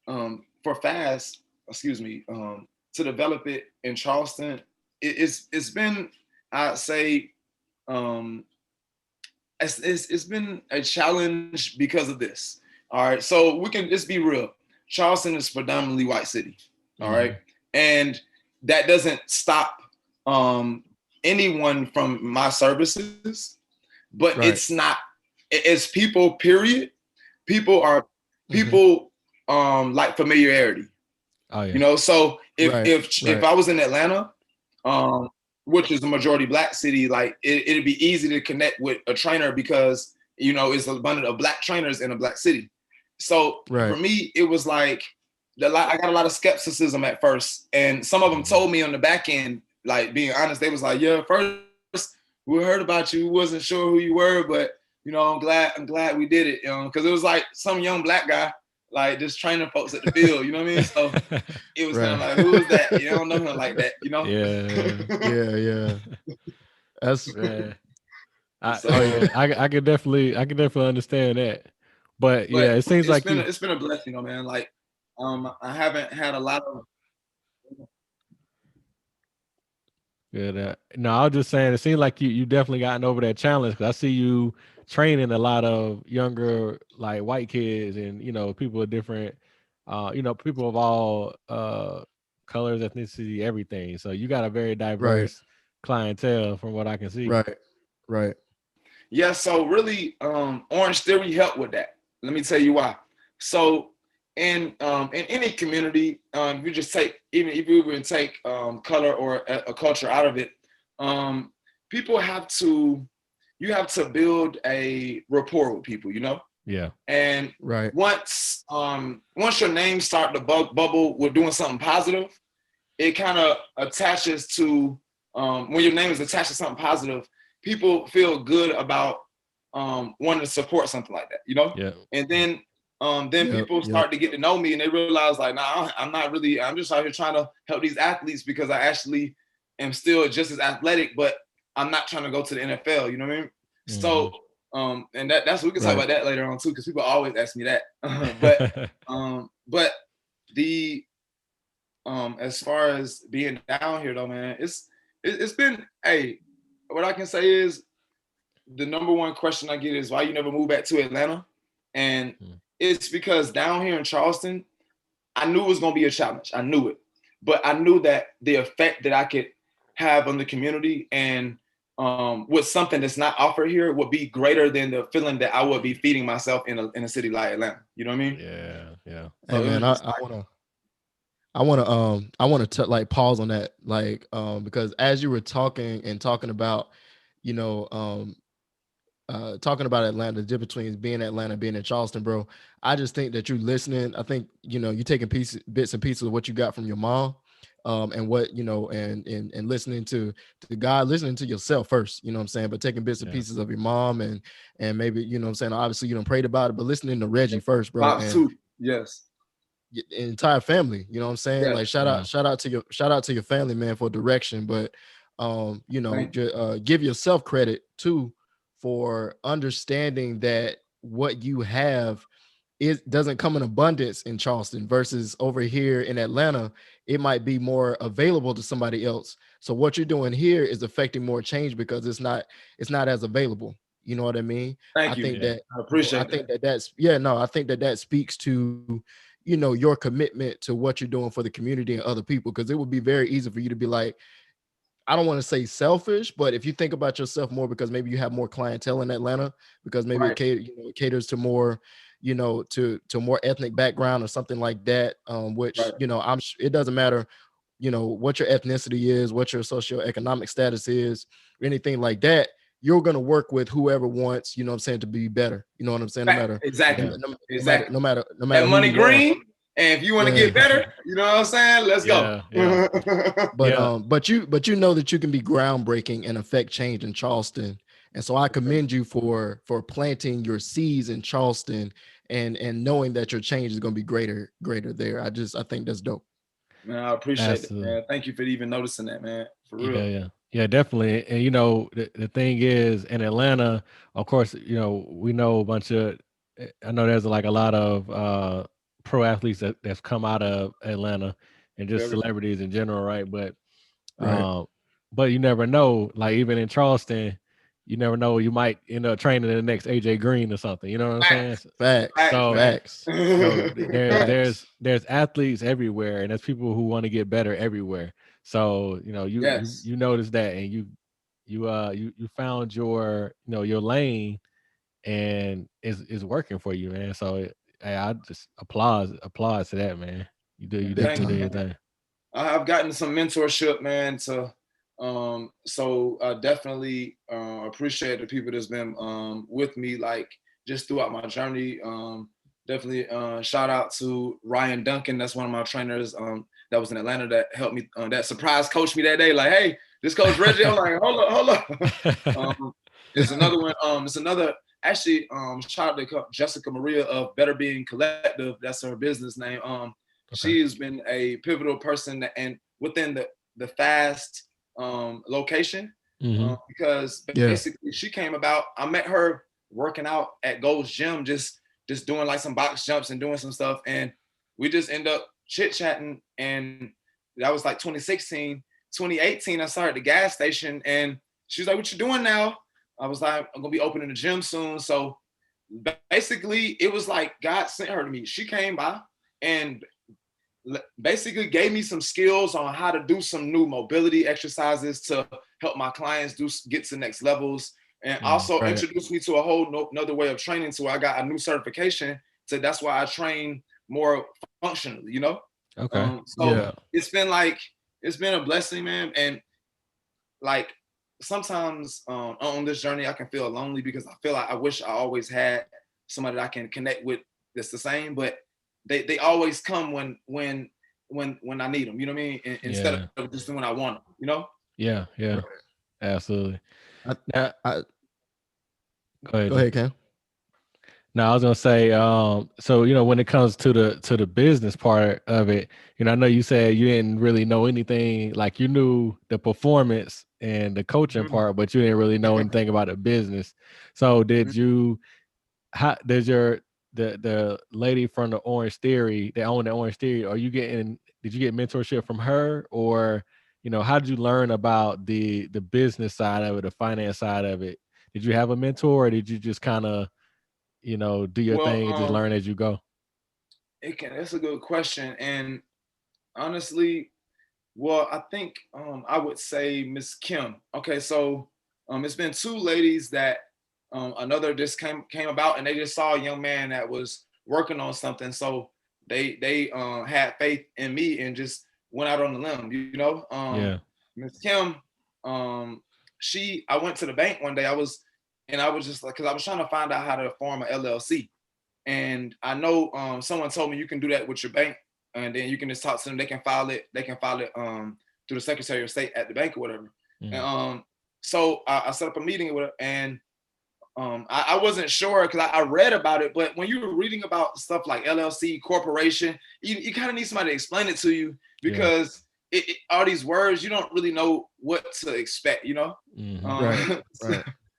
for F.A.S.T, excuse me, to develop it in Charleston, it's been, I'd say, it's been a challenge because of this. All right, so we can just be real. Charleston is predominantly white city. All right, and that doesn't stop anyone from my services, but it's not. It's people. Period. People are people like familiarity. Oh, yeah. You know, so if I was in Atlanta, which is a majority Black city, like it'd be easy to connect with a trainer because, you know, it's abundant of Black trainers in a Black city. So for me, it was like I got a lot of skepticism at first, and some of them told me on the back end, like being honest, they was like, "Yeah, first we heard about you, we wasn't sure who you were, but you know, I'm glad we did it, you know, because it was like some young Black guy, like just training folks at the field, you know what I mean? So it was kind of like, who is that? You don't know him like that, you know? Yeah. That's I could definitely understand that. But yeah, it seems like it's been a blessing, you know, man. Like I haven't had a lot of good. No, I was just saying it seems like you definitely gotten over that challenge, because I see you training a lot of younger, like, white kids, and you know, people of different you know, people of all colors, ethnicity, everything. So you got a very diverse clientele from what I can see. Right. Yeah, so really Orange Theory helped with that. Let me tell you why. So in any community, you just take, even if you even take color or a culture out of it, people you have to build a rapport with people, you know? Yeah. And once your name start to bubble with doing something positive, it kind of attaches to when your name is attached to something positive, people feel good about wanting to support something like that, you know? Yeah. And then people start to get to know me, and they realize, like, nah, I'm just out here trying to help these athletes because I actually am still just as athletic, but I'm not trying to go to the NFL, you know what I mean? So and that's we can talk about that later on too, because people always ask me that. But the as far as being down here though, man, it's been, hey, what I can say is the number one question I get is why you never move back to Atlanta. And it's because down here in Charleston, I knew it was gonna be a challenge. I knew it. But I knew that the effect that I could have on the community and with something that's not offered here would be greater than the feeling that I would be feeding myself in a city like Atlanta. You know what I mean? Yeah. So hey man, I want to like pause on that, like because as you were talking about, you know, talking about Atlanta, the difference between being in Atlanta and being in Charleston, bro. I just think that you're listening. I think, you know, you're taking bits and pieces of what you got from your mom, and what, you know, and listening to God, listening to yourself first, you know what I'm saying, but taking bits and pieces of your mom and maybe, you know what I'm saying, obviously you don't prayed about it, but listening to Reggie first, bro. Pops too. Yes. Entire family, you know what I'm saying? Yes. Like shout out to your family, man, for direction. But you know, give yourself credit too for understanding that what you have doesn't come in abundance in Charleston versus over here in Atlanta. It might be more available to somebody else. So what you're doing here is affecting more change because it's not as available. You know what I mean? Thank you. I appreciate that. I think that speaks to, you know, your commitment to what you're doing for the community and other people, because it would be very easy for you to be like, I don't want to say selfish, but if you think about yourself more, because maybe you have more clientele in Atlanta, because maybe it caters to more, you know, to more ethnic background or something like that, which, you know, it doesn't matter, you know, what your ethnicity is, what your socioeconomic status is, or anything like that. You're going to work with whoever wants, you know what I'm saying, to be better. You know what I'm saying? No matter no matter that money green. And if you want to get better, you know what I'm saying? Let's go. But you know that you can be groundbreaking and affect change in Charleston. And so I commend you for planting your seeds in Charleston and knowing that your change is going to be greater there. I think that's dope. Man, I appreciate it, man. Thank you for even noticing that, man. For real. Yeah. Yeah, definitely. And the thing is, in Atlanta, of course, we know a bunch of. I know there's like a lot of pro athletes that's come out of Atlanta, and just celebrities in general, right? Right. But you never know. Like even in Charleston, you never know. You might end up training the next AJ Green or something. You know what I'm saying? Facts. So, Facts. there's athletes everywhere, and there's people who want to get better everywhere. So you notice that, and you found your lane, and it's working for you, man. So hey, I just applaud to that, man. You definitely do your thing. I've gotten some mentorship, man. So I definitely appreciate the people that's been with me, like just throughout my journey. Definitely shout out to Ryan Duncan. That's one of my trainers that was in Atlanta that helped me, that surprise coached me that day. Like, hey, this coach Reggie. I'm like, hold up. It's another one. It's another. Actually, shout out to Jessica Maria of Better Being Collective. That's her business name. She's been a pivotal person and within the F.A.S.T location, because basically she came about. I met her working out at Gold's Gym, just doing like some box jumps and doing some stuff, and we just end up chit chatting. And that was like 2016, 2018. I started the gas station, and she was like, "What you doing now?" I was like, "I'm gonna be opening the gym soon." So basically, it was like God sent her to me. She came by and basically gave me some skills on how to do some new mobility exercises to help my clients get to next levels, and also introduced me to a whole another way of training. So I got a new certification. So that's why I train more functionally, it's been a blessing, man. And like sometimes on this journey I can feel lonely because I feel like I wish I always had somebody that I can connect with that's the same, but they always come when I need them, you know what I mean? Instead of just when I want them, Yeah, absolutely. Go ahead, Cam. Now I was gonna say, so when it comes to the business part of it, I know you said you didn't really know anything. Like you knew the performance and the coaching part, but you didn't really know anything about the business. So did you? How did the lady from the Orange Theory, that owned the Orange Theory, did you get mentorship from her, or how did you learn about the business side of it, the finance side of it? Did you have a mentor, or did you just kind of do your thing and just learn as you go? That's a good question. And honestly, I think I would say Miss Kim. Okay, so it's been two ladies that another just came about, and they just saw a young man that was working on something, so they had faith in me and just went out on the limb. Miss Kim, I went to the bank one day. I was just like, because I was trying to find out how to form an LLC, and I know someone told me you can do that with your bank, and then you can just talk to them. They can file it through the Secretary of State at the bank or whatever. And so I set up a meeting with her, and I wasn't sure because I read about it, but when you were reading about stuff like LLC, corporation, you kind of need somebody to explain it to you, because all these words, you don't really know what to expect, Right.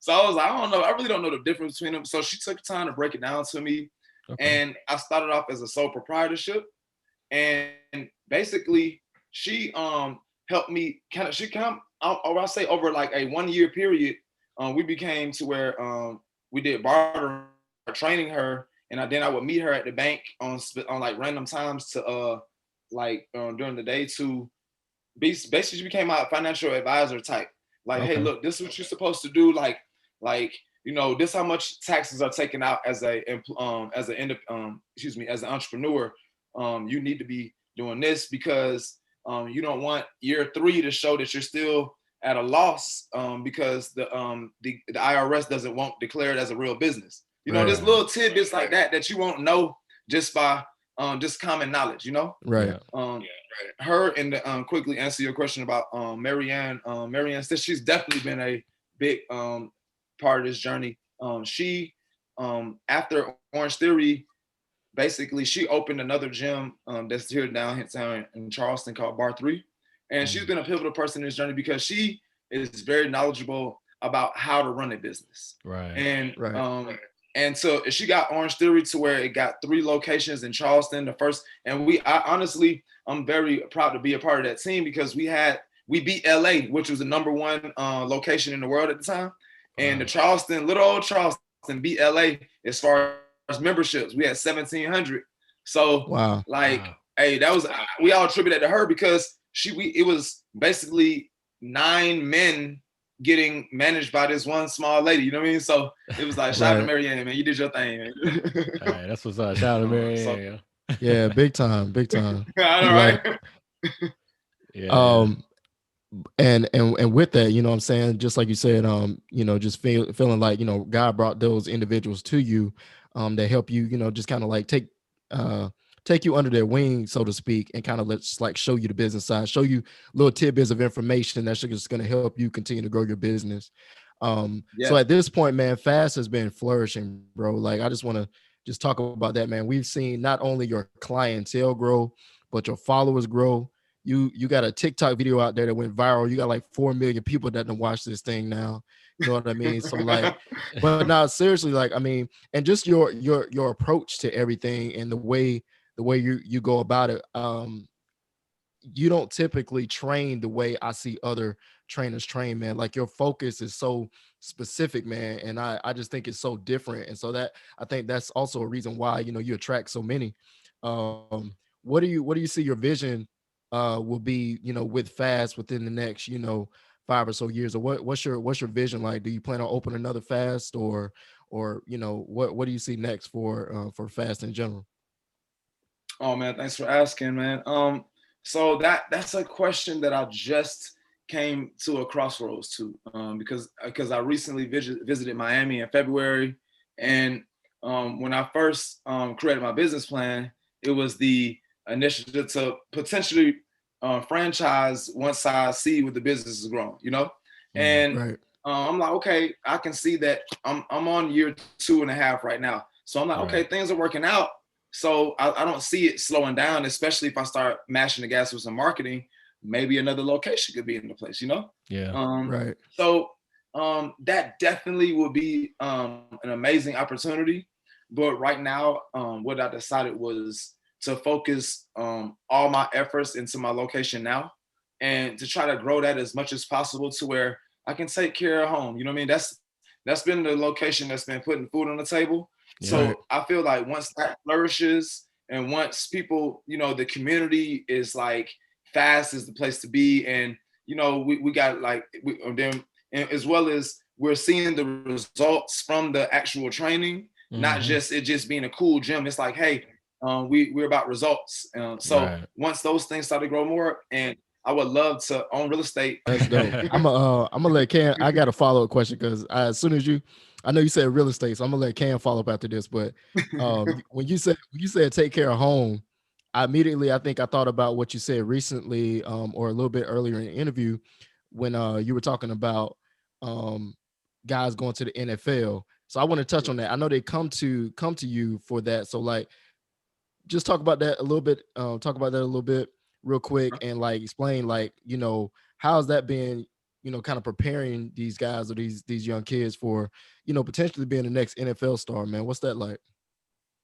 So I was like, I don't know. I really don't know the difference between them. So she took time to break it down to me. And I started off as a sole proprietorship. And basically she helped me I'll say over like a 1 year period, we became to where we did barter training her, and then I would meet her at the bank on like random times to during the day to basically became my financial advisor type. Like, hey, look, this is what you're supposed to do. Like this how much taxes are taken out as an entrepreneur. You need to be doing this because you don't want year 3 to show that you're still at a loss because the IRS doesn't want declared as a real business. There's little tidbits like that you won't know just by just common knowledge. Right. Her, and quickly answer your question about Marianne. Marianne says she's definitely been a big part of this journey. She after Orange Theory, basically she opened another gym that's here downtown in Charleston called Bar 3. And she's been a pivotal person in this journey because she is very knowledgeable about how to run a business. Right. And so she got Orange Theory to where it got 3 locations in Charleston, the first. And I'm very proud to be a part of that team because we beat LA, which was the #1 location in the world at the time. And the little old Charleston beat LA as far as memberships. We had 1,700. So hey, we all attribute that to her because it was basically 9 men getting managed by this one small lady, you know what I mean? So it was like, shout out to Marianne, man, you did your thing, man. All right, that's what's up. Shout out to Marianne. Yeah, big time. I know, right? Yeah. And with that, you know what I'm saying, just like you said, you know, just feeling like, you know, God brought those individuals to you that help you, you know, just kind of like take you under their wing, so to speak, and kind of let's like show you the business side, show you little tidbits of information that's just going to help you continue to grow your business. So at this point, man, F.A.S.T has been flourishing, bro. Like, I just want to just talk about that, man. We've seen not only your clientele grow, but your followers grow. You got a TikTok video out there that went viral. You got like 4 million people that done watch this thing now. You know what I mean? So like, but now seriously, like, I mean, and just your approach to everything and the way you go about it. You don't typically train the way I see other trainers train, man. Like, your focus is so specific, man. And I just think it's so different. And so that, I think that's also a reason why, you know, you attract so many. What do you see your vision will be, you know, with F.A.S.T within the next, you know, 5 or so years? Or what's your vision like? Do you plan on opening another F.A.S.T or you know, what do you see next for F.A.S.T in general? Oh man, thanks for asking, man. So that's a question that I just came to a crossroads to, because I recently visited Miami in February, and when I first created my business plan, it was the initiative to potentially franchise once I see what the business is growing, you know, and I'm like, okay, I can see that I'm on year 2.5 right now, so I'm like, okay, things are working out. So I don't see it slowing down, especially if I start mashing the gas with some marketing. Maybe another location could be in the place, you know? Yeah. So that definitely would be an amazing opportunity. But right now, what I decided was to focus all my efforts into my location now and to try to grow that as much as possible to where I can take care of home. You know what I mean? That's been the location that's been putting food on the table. So I feel like once that flourishes and once people, you know, the community is like, F.A.S.T is the place to be. And, you know, we got like, then as well as we're seeing the results from the actual training, not just it just being a cool gym. It's like, hey, we're about results. Once those things start to grow more, and I would love to own real estate. That's dope. I'm gonna let Cam. I got a follow-up question because as soon as I know you said real estate, so I'm gonna let Cam follow up after this. But when you said take care of home, I think I thought about what you said recently, or a little bit earlier in the interview when you were talking about guys going to the NFL. So I want to touch on that. I know they come to you for that. So like, just talk about that a little bit. Real quick, and like explain, like, you know, how's that been, you know, kind of preparing these guys or these young kids for, you know, potentially being the next NFL star, man. What's that like?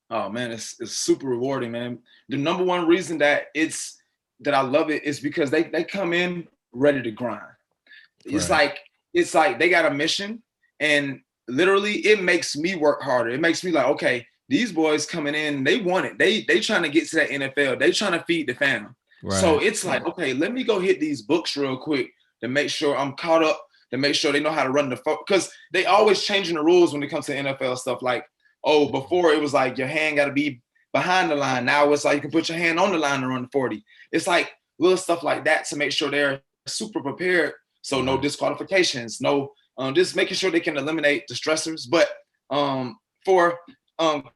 Oh man, it's super rewarding, man. The #1 reason that I love it is because they come in ready to grind. It's like they got a mission, and literally it makes me work harder. It makes me like, okay, these boys coming in, they want it. They trying to get to that NFL. They trying to feed the fam. So it's like, okay, let me go hit these books real quick to make sure I'm caught up, to make sure they know how to run because they always changing the rules when it comes to NFL stuff. Like, oh, before it was like your hand got to be behind the line. Now it's like you can put your hand on the line and run 40. It's like little stuff like that to make sure they're super prepared. So no disqualifications, no, just making sure they can eliminate the stressors. But for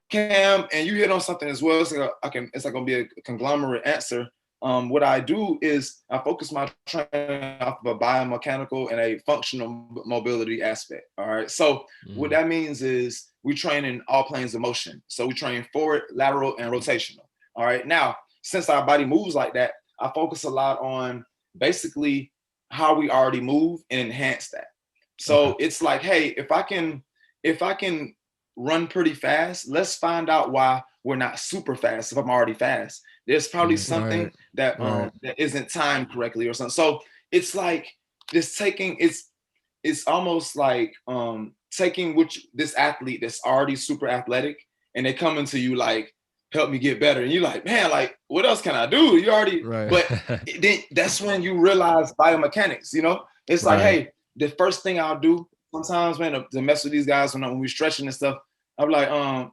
Cam, and you hit on something as well. It's like gonna be a conglomerate answer. What I do is I focus my training off of a biomechanical and a functional mobility aspect. All right. So what that means is we train in all planes of motion. So we train forward, lateral, and rotational. All right. Now, since our body moves like that, I focus a lot on basically how we already move and enhance that. So it's like, hey, if I can run pretty fast, let's find out why we're not super fast. If I'm already fast, there's probably something that that isn't timed correctly or something. So it's like it's almost like taking this athlete that's already super athletic, and they come into you like, help me get better, and you're like, man, like what else can I do? You already but then that's when you realize biomechanics. It's like, hey, the first thing I'll do sometimes, man, to mess with these guys when we're stretching and stuff, I'm like, I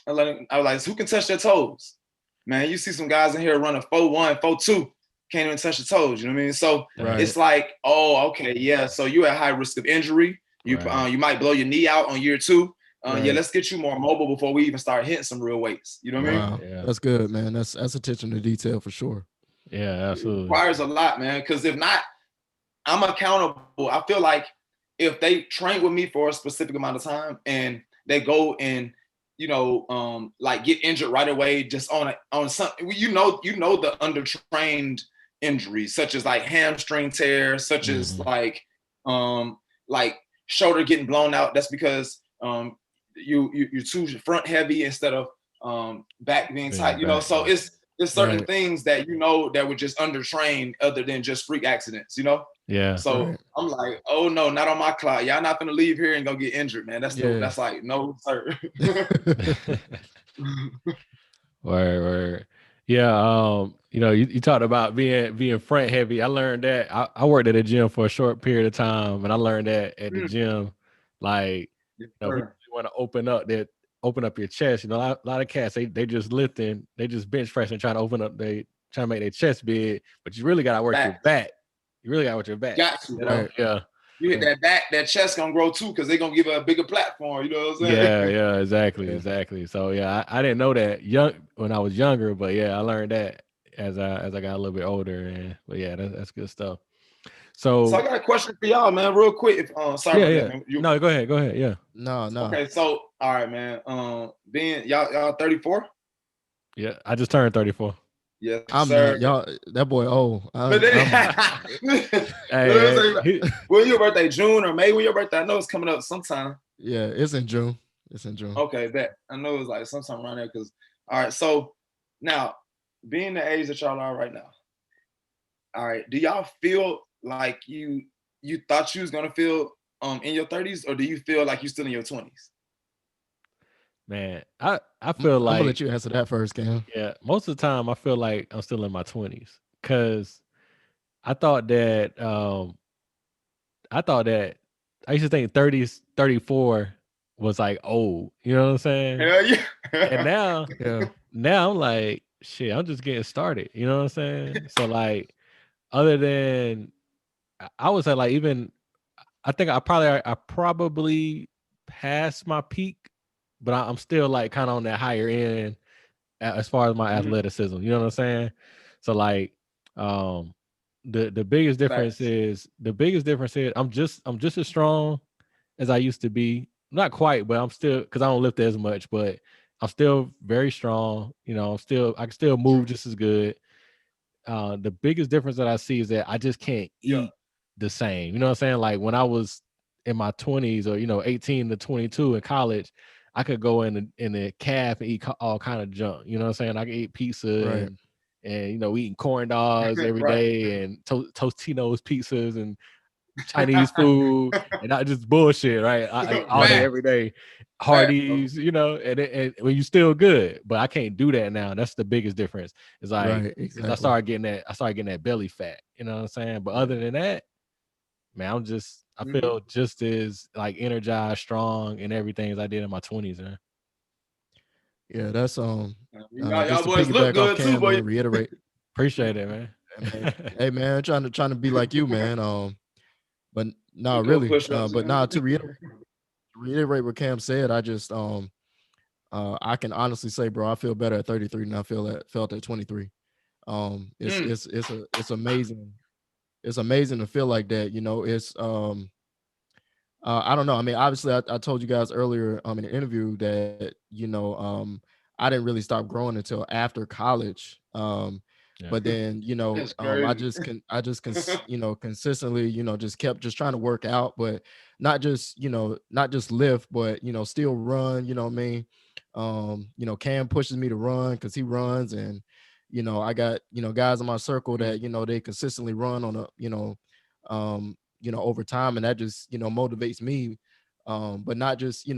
was like, who can touch their toes? Man, you see some guys in here running 4-1, 4-2, can't even touch the toes. You know what I mean? So it's like, oh, okay, yeah. So you're at high risk of injury. You might blow your knee out on year 2. Yeah, let's get you more mobile before we even start hitting some real weights. You know what I mean? Yeah. That's good, man. That's attention to detail for sure. Yeah, absolutely. It requires a lot, man. Because if not, I'm accountable. I feel like if they train with me for a specific amount of time and they go and like get injured right away just on something, the undertrained injuries such as like hamstring tears, such as like shoulder getting blown out. That's because you're too front heavy instead of back being tight. So it's certain things that that were just undertrained other than just freak accidents. Yeah. So I'm like, oh no, not on my clock. Y'all not gonna leave here and go get injured, man. That's that's like, no, sir. Word. Yeah. You talked about being front heavy. I learned that. I worked at a gym for a short period of time, and I learned that at the gym, like, if you want to open up your chest. A lot of cats, they just lifting, they just bench pressing, trying to make their chest big, but you really gotta work your back. You really got to work your back. Got to, Yeah. You hit that back, that chest gonna grow too, because they're gonna give it a bigger platform. You know what I'm saying? Yeah, exactly. So yeah, I didn't know that when I was younger, but yeah, I learned that as I got a little bit older. But yeah, that's good stuff. So I got a question for y'all, man, real quick. Sorry about that, man. No, go ahead. Yeah. No. Okay, so all right, man. Being y'all 34? Yeah, I just turned 34. Yes, I'm sir. Y'all, that boy old. When your birthday, June or May? When your birthday? I know it's coming up sometime. Yeah, it's in June. Okay, bet. I know it's like sometime around there. Because all right, so now being the age that y'all are right now, all right, do y'all feel like you thought you was gonna feel in your 30s, or do you feel like you're still in your 20s? Man, I feel like I'm gonna let you answer that first, Cam. Yeah, most of the time I feel like I'm still in my 20s, because I thought that I used to think 30s, 34 was like old. You know what I'm saying? Hell yeah. And now I'm like, shit, I'm just getting started. You know what I'm saying? So like, other than, I would say, like, even I think I probably passed my peak, but I'm still like kind of on that higher end as far as my athleticism. You know what I'm saying? So like, the biggest difference is I'm just as strong as I used to be. Not quite, but I'm still, because I don't lift as much, but I'm still very strong. I can still move just as good. The biggest difference that I see is that I just can't eat the same. You know what I'm saying? Like when I was in my 20s, or 18 to 22 in college, I could go in the calf and eat all kind of junk. You know what I'm saying? I could eat pizza and eating corn dogs every day, and Tostino's pizzas and Chinese food and not just bullshit, right? All day, every day, Hardee's, and when you still good, but I can't do that now. That's the biggest difference. It's like, I started getting that belly fat. You know what I'm saying? But other than that, man, I feel just as like energized, strong, and everything as I did in my 20s, man. Yeah, that's y'all boys look good too, boy. Reiterate. Appreciate it, man. Hey man, trying to be like you, man. But no, really. But now to reiterate what Cam said, I just I can honestly say, bro, I feel better at 33 than I felt at 23. It's amazing. It's amazing to feel like that. It's I don't know. I mean, obviously, I told you guys earlier in the interview that I didn't really stop growing until after college. But then, consistently, just kept just trying to work out, but not just lift, but, still run, you know what I mean? Cam pushes me to run because he runs, and, I got, guys in my circle that, they consistently run on over time, and that just, motivates me. But not just,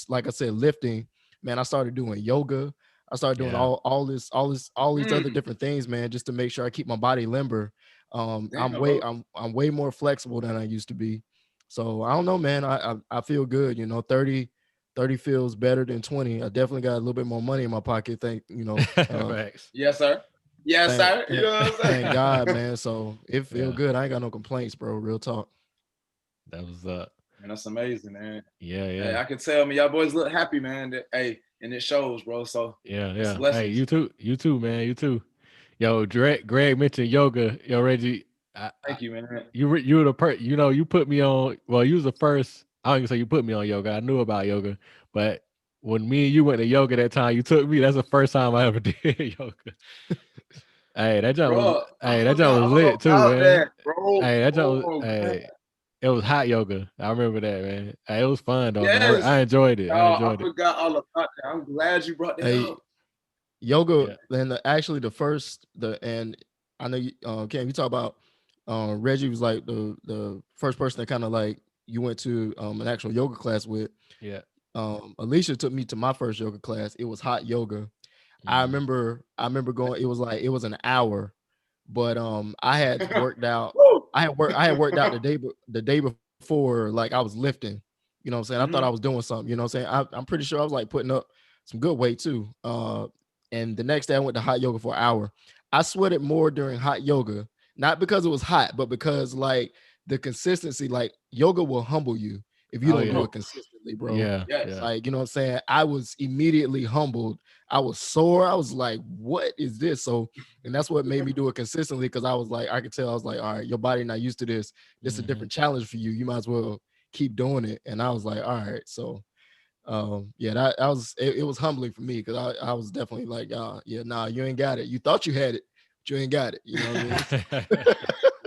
like I said, lifting, man. I started doing yoga. I started doing all these other different things, man, just to make sure I keep my body limber. I'm way more flexible than I used to be. So I don't know, man. I feel good. 30 feels better than 20. I definitely got a little bit more money in my pocket. Yes, sir. Yes, sir. You know what I'm saying? Thank God, man. So it feel good. I ain't got no complaints, bro. Real talk. That was up. Man, that's amazing, man. Yeah. Hey, I can tell, y'all boys look happy, man. And it shows, bro. So yeah. Hey, you too, man. You too. Yo, Greg mentioned yoga. Yo, Reggie. Thank you, man. You were the you put me on. Well, you was the first. I don't even say you put me on yoga. I knew about yoga, but when me and you went to yoga that time, you took me. That's the first time I ever did yoga. Hey, that job was lit too, man. That, bro. Hey, that job was. It was hot yoga. I remember that, man. It was fun though. Yes. I enjoyed it. I forgot all about that. I'm glad you brought that up. Yoga, and actually and I know you, Cam, you talk about Reggie was like the first person that kind of like you went to an actual yoga class with. Yeah. Alicia took me to my first yoga class. It was hot yoga. I remember going. It was an hour, but I had worked out. I had worked out the day before, like I was lifting. You know what I'm saying? I thought I was doing something. You know what I'm saying? I'm pretty sure I was like putting up some good weight too. And the next day I went to hot yoga for an hour. I sweated more during hot yoga, not because it was hot, but because like the consistency, like yoga will humble you if you don't do it consistently, bro. Yeah. Like, you know what I'm saying? I was immediately humbled. I was sore. I was like, what is this? So, and that's what made me do it consistently, because I was like, I could tell, I was like, all right, your body not used to this. This is a different challenge for you. You might as well keep doing it. And I was like, all right. So it was humbling for me, because I was definitely like, you ain't got it. You thought you had it, but you ain't got it. You know what I mean?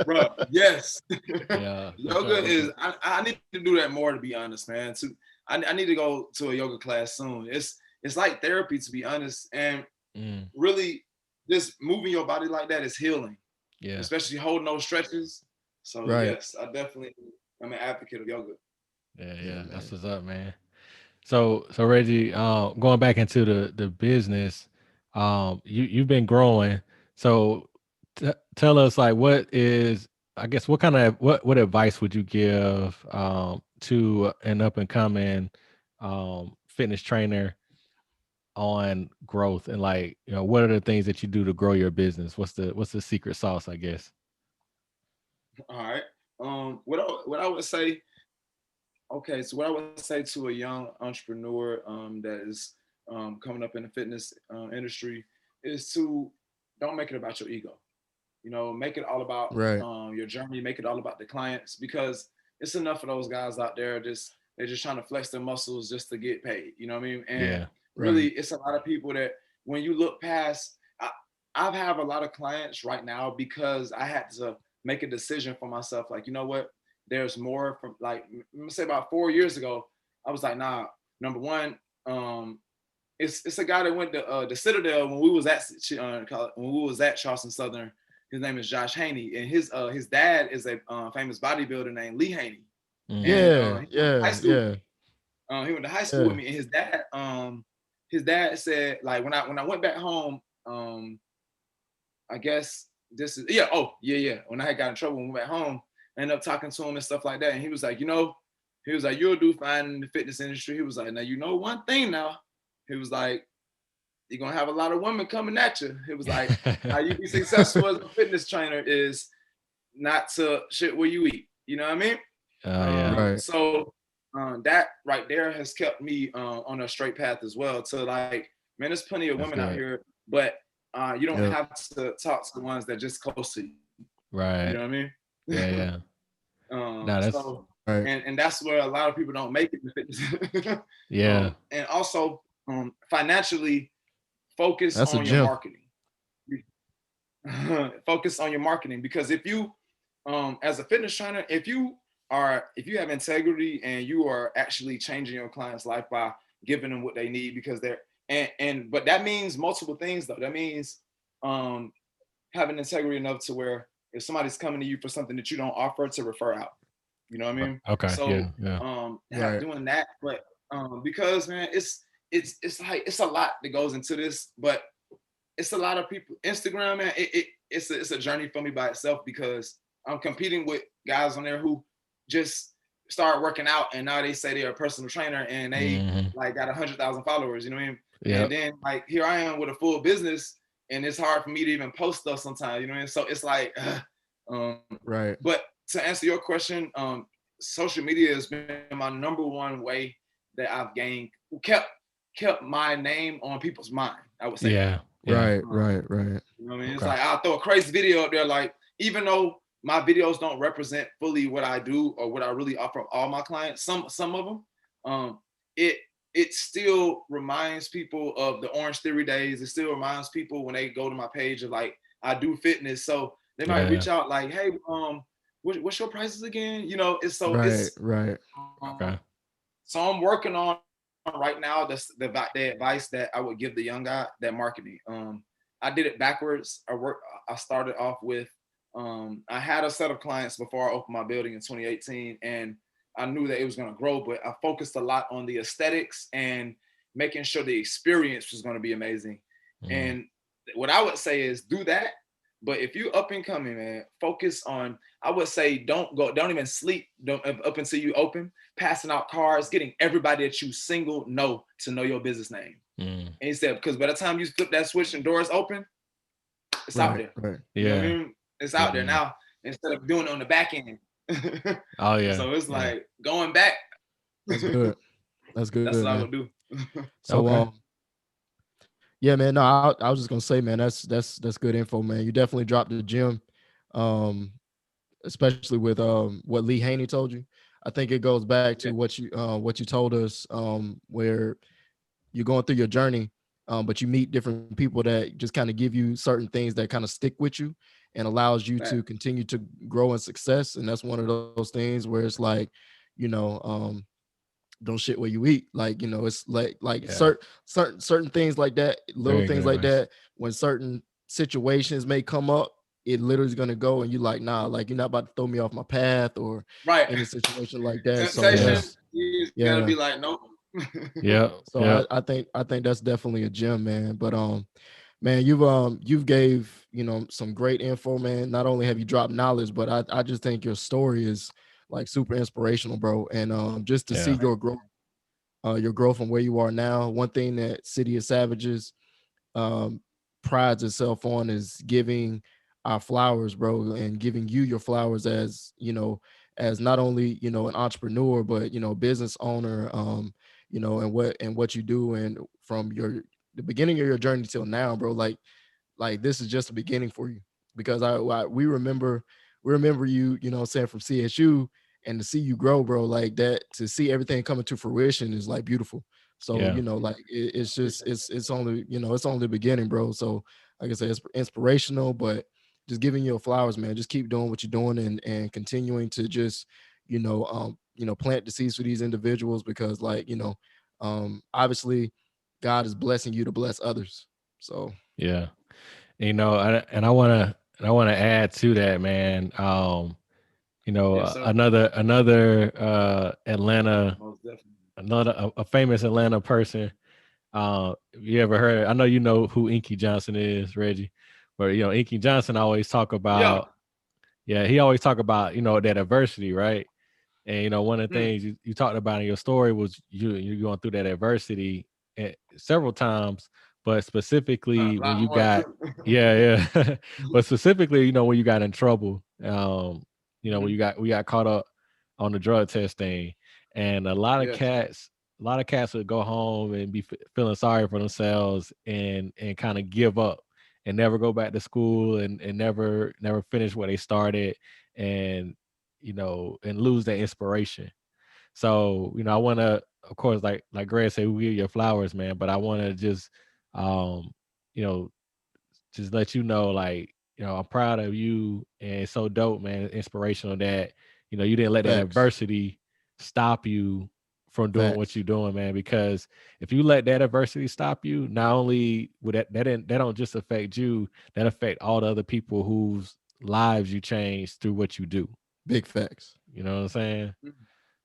Bro, yes. Yeah. Yoga is, I need to do that more, to be honest, man. I need to go to a yoga class soon. It's like therapy, to be honest. And really just moving your body like that is healing. Yeah. Especially holding those stretches. So yes, I'm an advocate of yoga. Yeah. That's what's up, man. So Reggie, going back into the business, you've been growing. So tell us, like, what advice would you give to an up and coming fitness trainer on growth, and like, what are the things that you do to grow your business? What's the secret sauce, I guess? All right. What I would say. Okay, so what I would say to a young entrepreneur that is coming up in the fitness industry is to don't make it about your ego. Make it all about your journey. Make it all about the clients, because it's enough of those guys out there they're just trying to flex their muscles just to get paid. You know what I mean? And really, it's a lot of people that when you look past, I have a lot of clients right now because I had to make a decision for myself. Like, you know what? There's more from, like, let's say about 4 years ago, I was like, nah, number one, it's a guy that went to the Citadel when we was at Charleston Southern. His name is Josh Haney, and his dad is a famous bodybuilder named Lee Haney. He went to high school with me, and his dad said, like, when I went back home, I guess this is when I had got in trouble when we went back home, I ended up talking to him and stuff like that, and he was like, you'll do fine in the fitness industry. He was like, now one thing now. He was like, you're gonna have a lot of women coming at you. It was like, how you be successful as a fitness trainer is not to shit where you eat. You know what I mean? So that right there has kept me on a straight path as well. To like, man, there's plenty of women out here, but you don't have to talk to the ones that just close to you. Right. You know what I mean? Yeah. And that's where a lot of people don't make it in fitness. And also financially focus on your marketing. focus on your marketing, because if you, as a fitness trainer, if you have integrity and you are actually changing your client's life by giving them what they need, because they're, but that means multiple things though. That means having integrity enough to where if somebody's coming to you for something that you don't offer, to refer out. You know what I mean? Okay. So Right. doing that, but because man, it's like it's a lot that goes into this, but it's a lot of people. Instagram, man, it's a journey for me by itself, because I'm competing with guys on there who just start working out and now they say they're a personal trainer and they like got 100,000 followers. You know what I mean? Yep. And then like here I am with a full business, and it's hard for me to even post stuff sometimes. You know what I mean? So it's like, right. But to answer your question, social media has been my number one way that I've kept my name on people's mind, I would say. Yeah. Right. You know what I mean? It's like I'll throw a crazy video up there, like even though my videos don't represent fully what I do or what I really offer all my clients, some of them, it still reminds people of the Orange Theory days. It still reminds people when they go to my page of like I do fitness, so they might reach out like, hey, what's your prices again? You know, it's so right. Okay. So I'm working on right now the advice that I would give the young guy, that marketing. I did it backwards. I started off with I had a set of clients before I opened my building in 2018, and I knew that it was going to grow, but I focused a lot on the aesthetics and making sure the experience was going to be amazing. And what I would say is do that. But if you up and coming, man, focus on, I would say, don't even sleep up until you open, passing out cards, getting everybody that you single know to know your business name. And he said, because by the time you flip that switch and doors open, it's out there. Right. You know what I mean? It's out there now, instead of doing it on the back end. Oh yeah. So it's like going back. That's good. That's good. That's what man. I would do. So yeah, man. No, I was just gonna say, man, that's good info, man. You definitely dropped the gym, especially with what Lee Haney told you. I think it goes back to what you told us, where you're going through your journey, but you meet different people that just kind of give you certain things that kind of stick with you and allows you to continue to grow in success. And that's one of those things where it's like, you know, don't shit where you eat. Like, you know, it's like certain things like that, little things like that. When certain situations may come up, it literally is gonna go, and you like, nah, like you're not about to throw me off my path or any situation like that. Temptation, so you gotta be like, nope. So I think that's definitely a gem, man. But man, you've gave, you know, some great info, man. Not only have you dropped knowledge, but I just think your story is like super inspirational, bro. And just to see your growth from where you are now. One thing that City of Savages prides itself on is giving our flowers, bro, and giving you your flowers as, you know, as not only, you know, an entrepreneur, but, you know, business owner, you know, and what you do, and from the beginning of your journey till now, bro, like this is just a beginning for you, because we remember you, you know, saying, from CSU, and to see you grow, bro, like that, to see everything coming to fruition is like beautiful. So, you know, like it's just, it's only, you know, it's only the beginning, bro. So like I said, it's inspirational, but just giving you flowers, man. Just keep doing what you're doing, and continuing to just, you know, plant the seeds for these individuals, because like, you know, obviously God is blessing you to bless others. So yeah, you know, I want to add to that, man. You know, another Atlanta, a famous Atlanta person. You ever heard? I know you know who Inky Johnson is, Reggie, but you know, Inky Johnson always talk about, he always talk about, you know, that adversity, right? And you know, one of the things you talked about in your story was you going through that adversity several times, but specifically when you got but specifically, you know, when you got in trouble, you know, when we got caught up on the drug test thing, and a lot of cats would go home and be feeling sorry for themselves and kind of give up and never go back to school and never finish what they started, and you know, and lose that inspiration. So, you know, I want to, of course, like Greg said, we give your flowers, man, but I want to just, you know, just let you know, like, I'm proud of you, and it's so dope, man. It's inspirational that you didn't let that adversity stop you from doing what you're doing, man. Because if you let that adversity stop you, not only would that don't just affect you, that affect all the other people whose lives you change through what you do. Big facts. You know what I'm saying?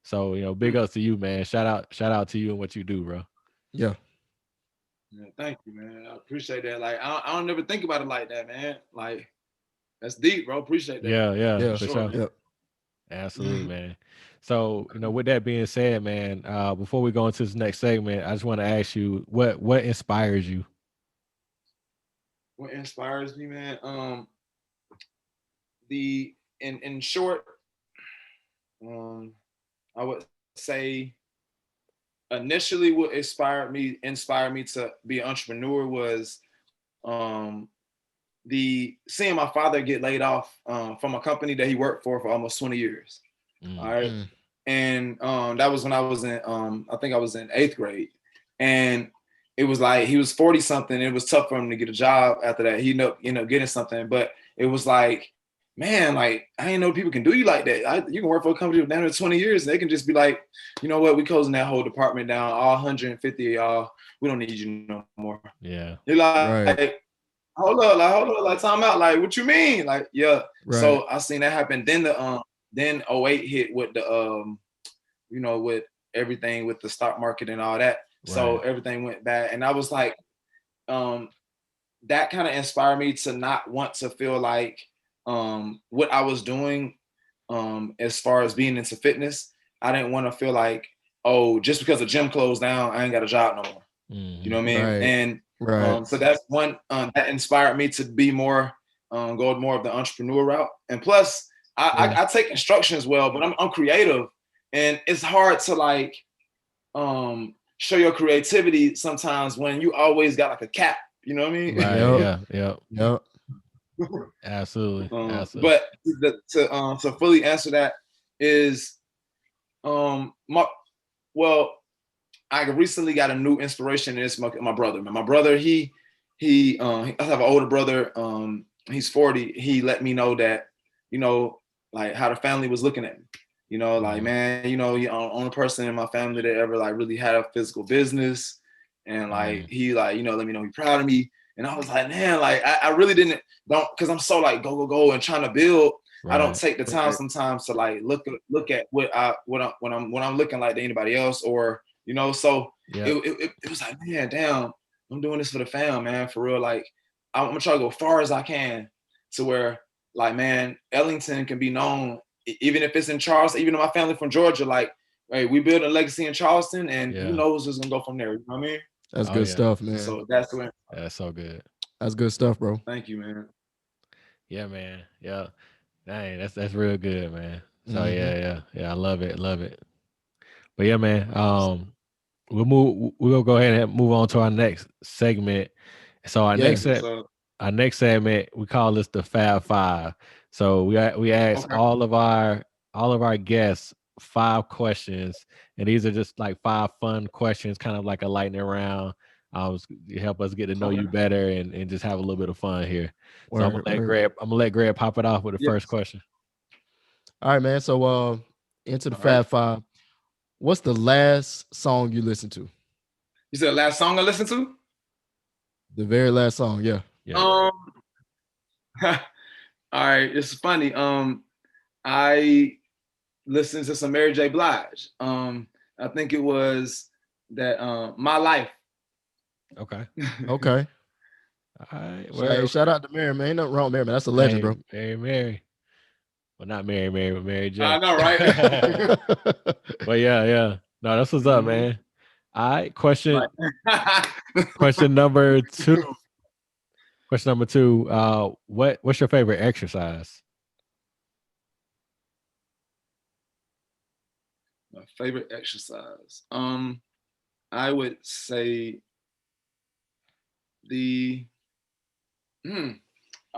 So big ups to you, man. Shout out to you and what you do, bro. Yeah. Yeah, thank you, man. I appreciate that. Like, I don't never think about it like that, man. Like, that's deep, bro. Appreciate that. Yeah, for sure. Yep. Absolutely, man. So, with that being said, man, before we go into this next segment, I just want to ask you what inspires you? What inspires me, man? In short, I would say initially what inspired me to be an entrepreneur was seeing my father get laid off from a company that he worked for almost 20 years. All right. And that was when I was in I think I was in 8th grade. And it was like he was 40 something. It was tough for him to get a job after that. He ended up getting something, but it was like, man, like I didn't know people can do you like that. You can work for a company for down to 20 years and they can just be like, you know what, we closing that whole department down, all 150 of y'all, we don't need you no more. Yeah. You're like, hold up, like time out, like what you mean? Like, yeah. Right. So I seen that happen. Then then 08 hit with the with everything with the stock market and all that. Right. So everything went bad. And I was like, that kind of inspired me to not want to feel like what I was doing as far as being into fitness, I didn't want to feel like, oh, just because the gym closed down, I ain't got a job no more. You know what I mean? Right. And so that's one that inspired me to be more go more of the entrepreneur route. And plus, I take instruction as well, but I'm creative, and it's hard to like show your creativity sometimes when you always got like a cap. You know what I mean? Right. Yep. Absolutely. But to fully answer that is I recently got a new inspiration, and it's my brother. My brother, I have an older brother. He's 40. He let me know that, like how the family was looking at me. Like, man, you're the only person in my family that ever like really had a physical business. And like, he like, let me know he's proud of me. And I was like, man, like I really don't, cause I'm so like go and trying to build. Right. I don't take the time sometimes to like look at what I'm looking like to anybody else, or so it was like, man, damn, I'm doing this for the fam, man, for real. Like I'm gonna try to go far as I can to where like, man, Ellington can be known, even if it's in Charleston, even though my family from Georgia, like, hey, we build a legacy in Charleston, and who knows what's gonna go from there. You know what I mean? That's good stuff, man. So that's the way. That's so good. That's good stuff, bro. Thank you, man. Yeah, man. Yeah. Dang, that's real good, man. So yeah, I love it. But yeah, man. We'll go ahead and move on to our next segment. So our next segment, we call this the Fab Five. So we ask all of our guests 5 questions, and these are just like 5 fun questions, kind of like a lightning round. Help us get to know you better and just have a little bit of fun here. So I'm gonna let Greg pop it off with the first question. All right, man. So into the Fab Five. What's the last song you listened to? You said the last song I listened to? The very last song, yeah. All right, it's funny. I listened to some Mary J. Blige. I think it was that My Life. Okay. All right. Well, shout out to Mary, man. Ain't nothing wrong with Mary, man. That's a legend, bro. Mary. Well, not Mary, but Mary J. I know, right? But yeah. No, that's what's up, man. All right. Question number 2. Question number 2. What's your favorite exercise? My favorite exercise. I would say I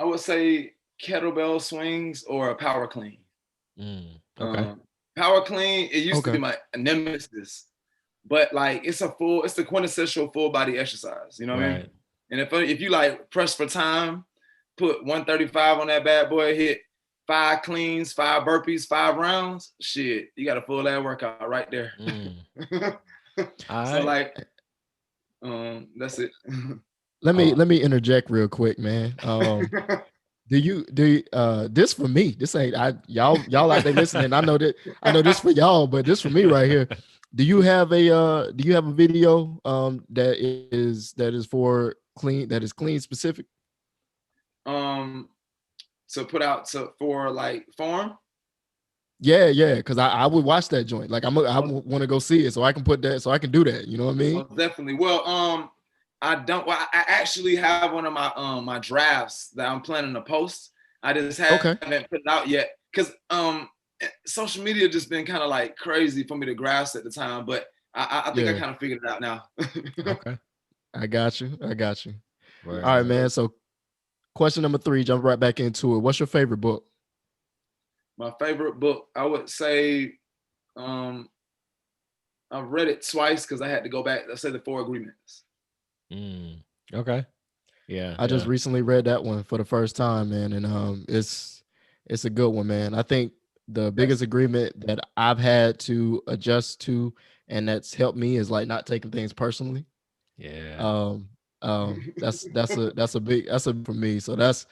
would say kettlebell swings or a power clean. Power clean, it used to be my nemesis, but like it's the quintessential full body exercise. You know what I mean? And if you like press for time, put 135 on that bad boy, hit 5 cleans, 5 burpees, 5 rounds, shit, you got a full ass workout right there. So like, that's it. Let me interject real quick, man. This for me? This ain't y'all out there listening. I know this for y'all, but this for me right here. Do you have a video that is for clean, that is clean specific? To put out for like form? Yeah, because I would watch that joint. Like I want to go see it so I can put that, so I can do that. You know what I mean? Definitely. Well, I actually have one of my my drafts that I'm planning to post. I just haven't put it out yet because social media just been kind of like crazy for me to grasp at the time, but I think I kind of figured it out now. Okay. I got you. Right. All right, man. So question number 3, jump right back into it. What's your favorite book? My favorite book, I would say, I've read it twice because I had to go back. Let's say The 4 Agreements. Okay. Yeah. I just recently read that one for the first time, man, and it's a good one, man. I think the biggest agreement that I've had to adjust to, and that's helped me, is like not taking things personally. Yeah. That's a big for me. So that's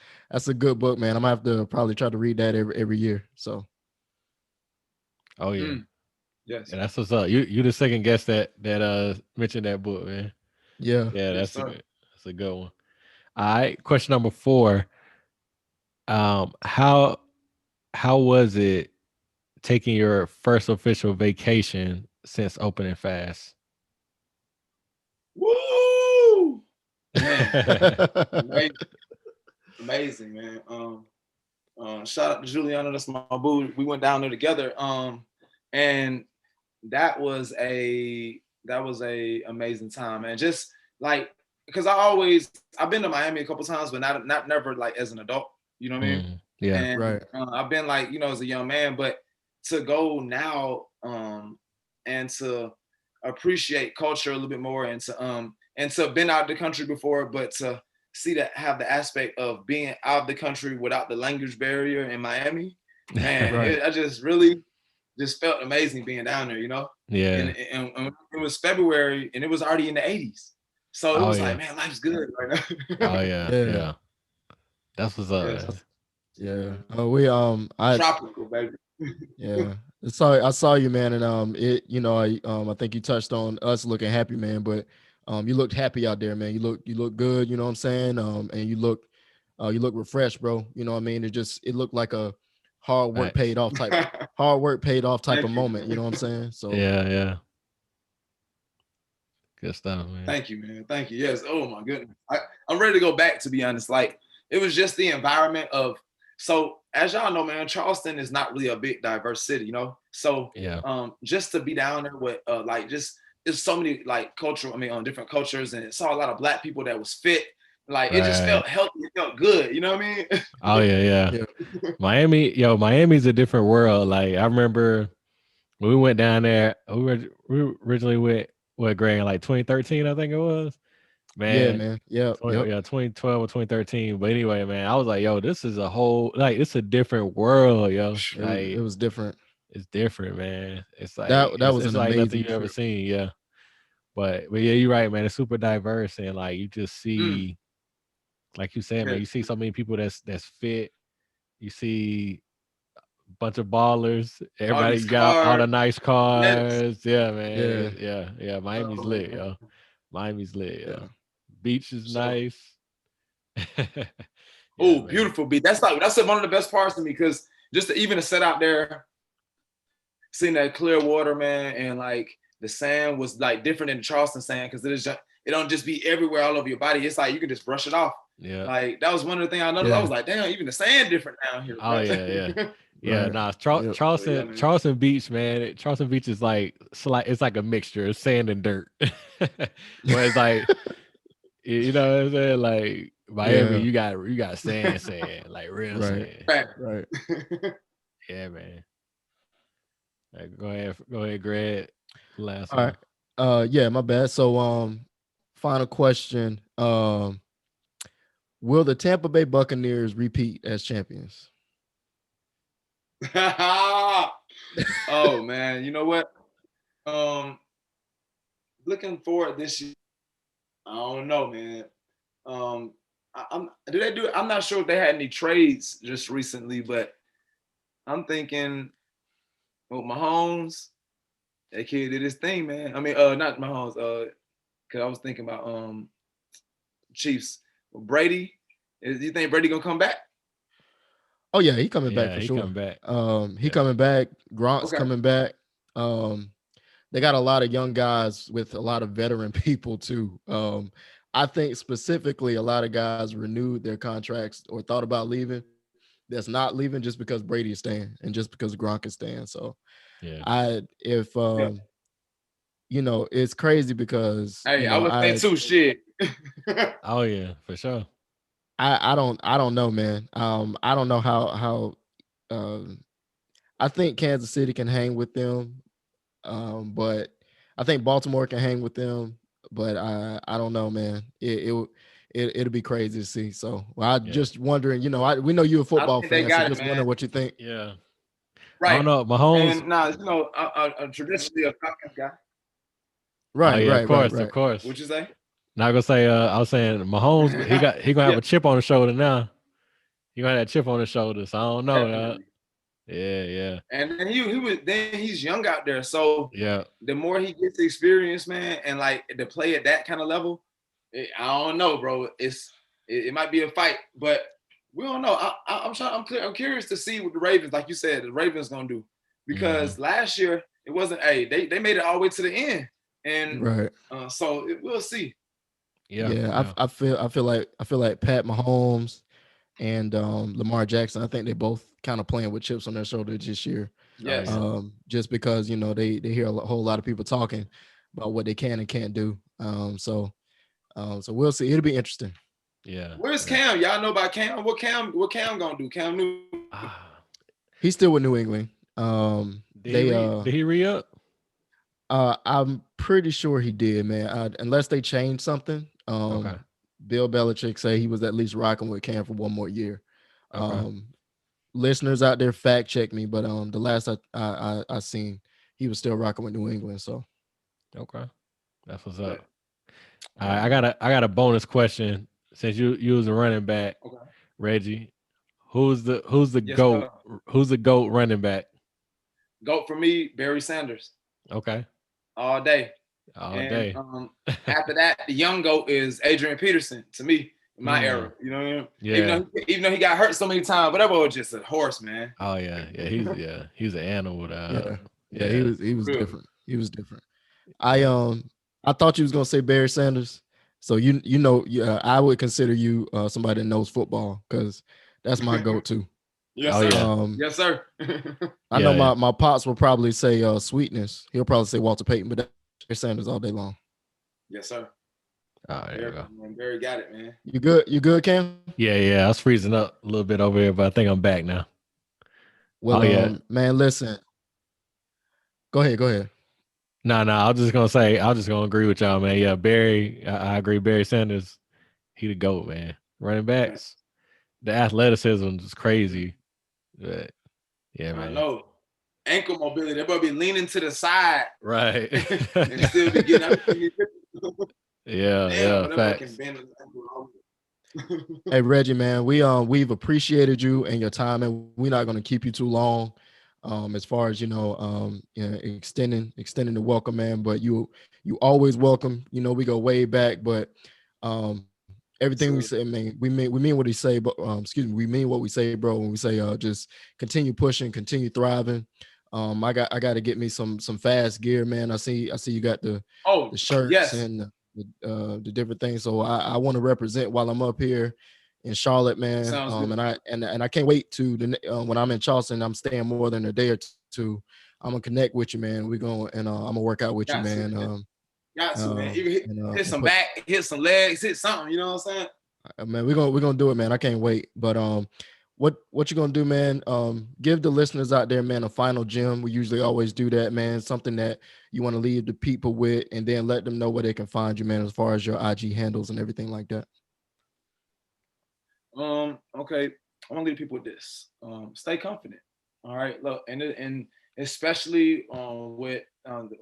a good book, man. I'm gonna have to probably try to read that every year. So. Oh yeah. Yes. And that's what's up. You the second guest that mentioned that book, man. Yeah. Yeah, that's a good one. All right. Question number 4. How was it taking your first official vacation since opening F.A.S.T? Woo! Man. Amazing, man. Shout out to Juliana, that's my boo. We went down there together. And that was a amazing time, man. Just like, because I've been to Miami a couple times, but not never like as an adult. You know what I mean? Yeah. And, right. I've been like, as a young man, but to go now and to appreciate culture a little bit more, and to been out of the country before, but to have the aspect of being out of the country without the language barrier in Miami, man, I just really just felt amazing being down there, Yeah. And it was February and it was already in the 80s. So it was like, man, life's good right now. Oh yeah. That's what's up. Yeah. I tropical, baby. Yeah. I saw you, man, and I think you touched on us looking happy, man, but you looked happy out there, man. You look good, you know what I'm saying? And you look refreshed, bro. You know what I mean? It looked like a hard work paid off type of moment, you know what I'm saying? So yeah. Good stuff, man. Thank you, man. Thank you. Yes. Oh my goodness. I'm ready to go back, to be honest. Like, it was just the environment of, so as y'all know, man, Charleston is not really a big diverse city, So just to be down there with there's so many like different cultures, and saw a lot of Black people that was fit. Like it just felt healthy, it felt good, you know what I mean? Oh yeah. Miami's a different world. Like I remember when we went down there, we originally went, what grade, like 2013, I think it was. Man. Yeah, man. Yeah. 2012 or 2013. But anyway, man, I was like, yo, this is it's a different world, yo. Like, it was different. It's different, man. It's like that was it's an like amazing nothing you ever seen, yeah. But yeah, you're right, man. It's super diverse, and like you just see, like you said, man, you see so many people that's fit. You see a bunch of ballers. Everybody got all the nice cars. Yeah, man. Yeah. Miami's lit, yo. Miami's lit, yo. Beach is nice. Beautiful beach. That's one of the best parts to me, because just to sit out there, seeing that clear water, man, and like the sand was like different than the Charleston sand, because it don't just be everywhere all over your body. It's like you can just brush it off. Yeah. Like that was one of the things I noticed. I was like, damn, even the sand different down here. Oh yeah. Yeah, Charleston Beach, man. Charleston Beach is it's like a mixture of sand and dirt. Where it's like, you know what I'm saying? Like Miami, you got sand, like real sand. Right. Yeah, man. Right, go ahead, Greg. Last one. All right. Yeah, my bad. So final question. Will the Tampa Bay Buccaneers repeat as champions? Oh man, you know what? Looking forward this year. I don't know, man. I'm not sure if they had any trades just recently, but I'm thinking, well, Mahomes, that kid did his thing, man. I mean, not Mahomes, because I was thinking about Chiefs. Brady, do you think Brady gonna come back? Oh yeah, he coming back for he sure. Coming back. He coming back. Gronk's coming back. They got a lot of young guys with a lot of veteran people too. I think specifically a lot of guys renewed their contracts or thought about leaving. That's not leaving just because Brady is staying and just because Gronk is staying. So, you know, it's crazy because I would say too. Shit. Oh yeah, for sure. I don't know, man. I don't know how. I think Kansas City can hang with them, but I think Baltimore can hang with them. But I don't know, man. It'll be crazy to see. So just wondering, you know, we know you're a football fan, so just wondering what you think. Yeah, right. I don't know, Mahomes. And you know, I'm traditionally a Falcons guy. Right, right, of course. What'd you say? Not gonna say. I was saying Mahomes. He gonna have a chip on his shoulder now. He gonna have that chip on his shoulder. So I don't know. Yeah. And then he's young out there. So yeah, the more he gets experience, man, and like to play at that kind of level, I don't know, bro. It might be a fight, but we don't know. I'm curious to see what the Ravens, like you said, the Ravens gonna do, because last year it wasn't. They made it all the way to the end, and so we'll see. Yeah. I feel like Pat Mahomes and Lamar Jackson, I think they both kind of playing with chips on their shoulders this year. Yes. Just because, you know, they hear a whole lot of people talking about what they can and can't do. So we'll see. It'll be interesting. Yeah. Where's Cam? Y'all know about Cam? What Cam gonna do? Cam Newton. He's still with New England. Did he re-up? I'm pretty sure he did, man. Unless they changed something. Bill Belichick say he was at least rocking with Cam for one more year. Listeners out there, fact check me, but the last I seen, he was still rocking with New England. So, that's what's up. All right, I got a bonus question. Since you was a running back, Reggie, who's the GOAT? Sir. Who's the GOAT running back? GOAT for me, Barry Sanders. Okay. All day. Day. After that, the young GOAT is Adrian Peterson to me, in my era. You know what I mean? Yeah. Even though he got hurt so many times, but that boy was just a horse, man. Oh yeah. He's an animal. He was different. He was different. I thought you was gonna say Barry Sanders. So you know, I would consider you somebody that knows football, because that's my go-to. Yes, sir. Yes, sir. I know my pops will probably say Sweetness. He'll probably say Walter Payton, but Barry Sanders all day long. Yes, sir. There you go. Barry got it, man. You good, Cam? Yeah. I was freezing up a little bit over here, but I think I'm back now. Well, man, listen. Go ahead. No, I was just gonna agree with y'all, man. Yeah, Barry, I agree. Barry Sanders, he the GOAT, man. Running backs, the athleticism is crazy. But yeah, man. I know. Ankle mobility, they better be leaning to the side. Right. And still be getting everything. Facts. Hey Reggie, man, we've appreciated you and your time, and we're not gonna keep you too long. As far as extending the welcome, man. But you always welcome. You know, we go way back, but everything we say, man, we mean what we say. But we mean what we say, bro. When we say just continue pushing, continue thriving. I got to get me some F.A.S.T gear, man. I see you got the shirts and the different things. So I want to represent while I'm up here in Charlotte, man. And I can't wait to when I'm in Charleston, I'm staying more than a day or two. I'm gonna connect with you, man. We're going and I'm gonna work out with you, man. Man. Hit some back, hit some legs, hit something. You know what I'm saying? Man, we're gonna do it, man. I can't wait. But what you gonna do, man? Give the listeners out there, man, a final gem. We usually always do that, man. Something that you want to leave the people with, and then let them know where they can find you, man, as far as your IG handles and everything like that. Okay, I want to leave people with this. Stay confident. All right, look, and especially with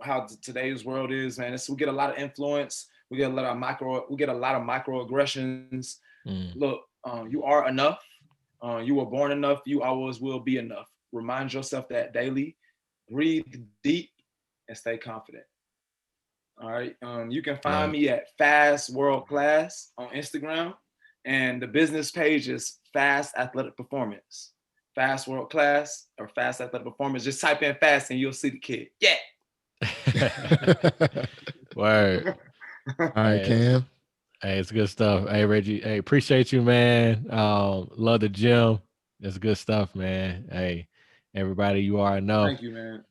how today's world is, man. We get a lot of influence. We get a lot of microaggressions. Look, you are enough. You were born enough. You always will be enough. Remind yourself that daily. Breathe deep and stay confident. All right. You can find me at F.A.S.T World Class on Instagram, and the business page is F.A.S.T Athletic Performance. F.A.S.T World Class or F.A.S.T Athletic Performance. Just type in F.A.S.T and you'll see the kid. Yeah. Word. All right, Cam. Hey, it's good stuff. Hey, Reggie. Hey, appreciate you, man. Love the gym. It's good stuff, man. Hey, everybody, you are enough. Thank you, man.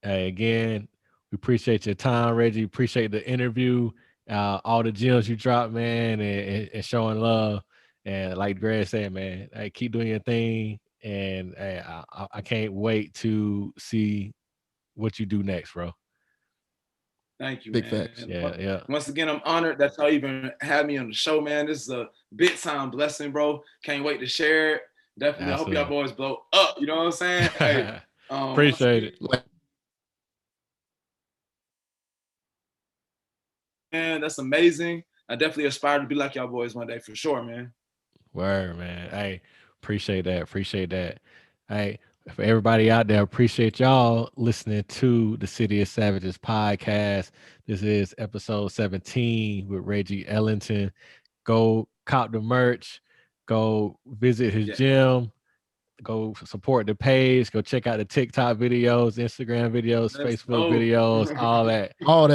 Hey, again, we appreciate your time, Reggie. Appreciate the interview, all the gems you dropped, man, and showing love. And like Greg said, man, hey, keep doing your thing. And hey, I can't wait to see what you do next, bro. Thank you, Big man. Facts. Yeah. Once again, I'm honored that y'all even had me on the show, man. This is a big time blessing, bro. Can't wait to share it. Definitely. I hope y'all boys blow up. You know what I'm saying? Hey, appreciate it. Man, that's amazing. I definitely aspire to be like y'all boys one day for sure, man. Word, man. Hey, appreciate that. Hey, for everybody out there, appreciate y'all listening to the City of Savages podcast. This is episode 17 with Reggie Ellington. Go cop the merch. Go visit his gym. Go support the page. Go check out the TikTok videos, Instagram videos, Facebook videos, all that. All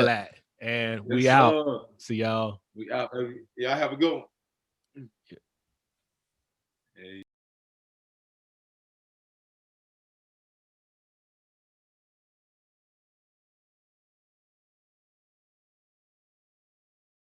that. And we out. See y'all. We out, baby. Y'all have a good one.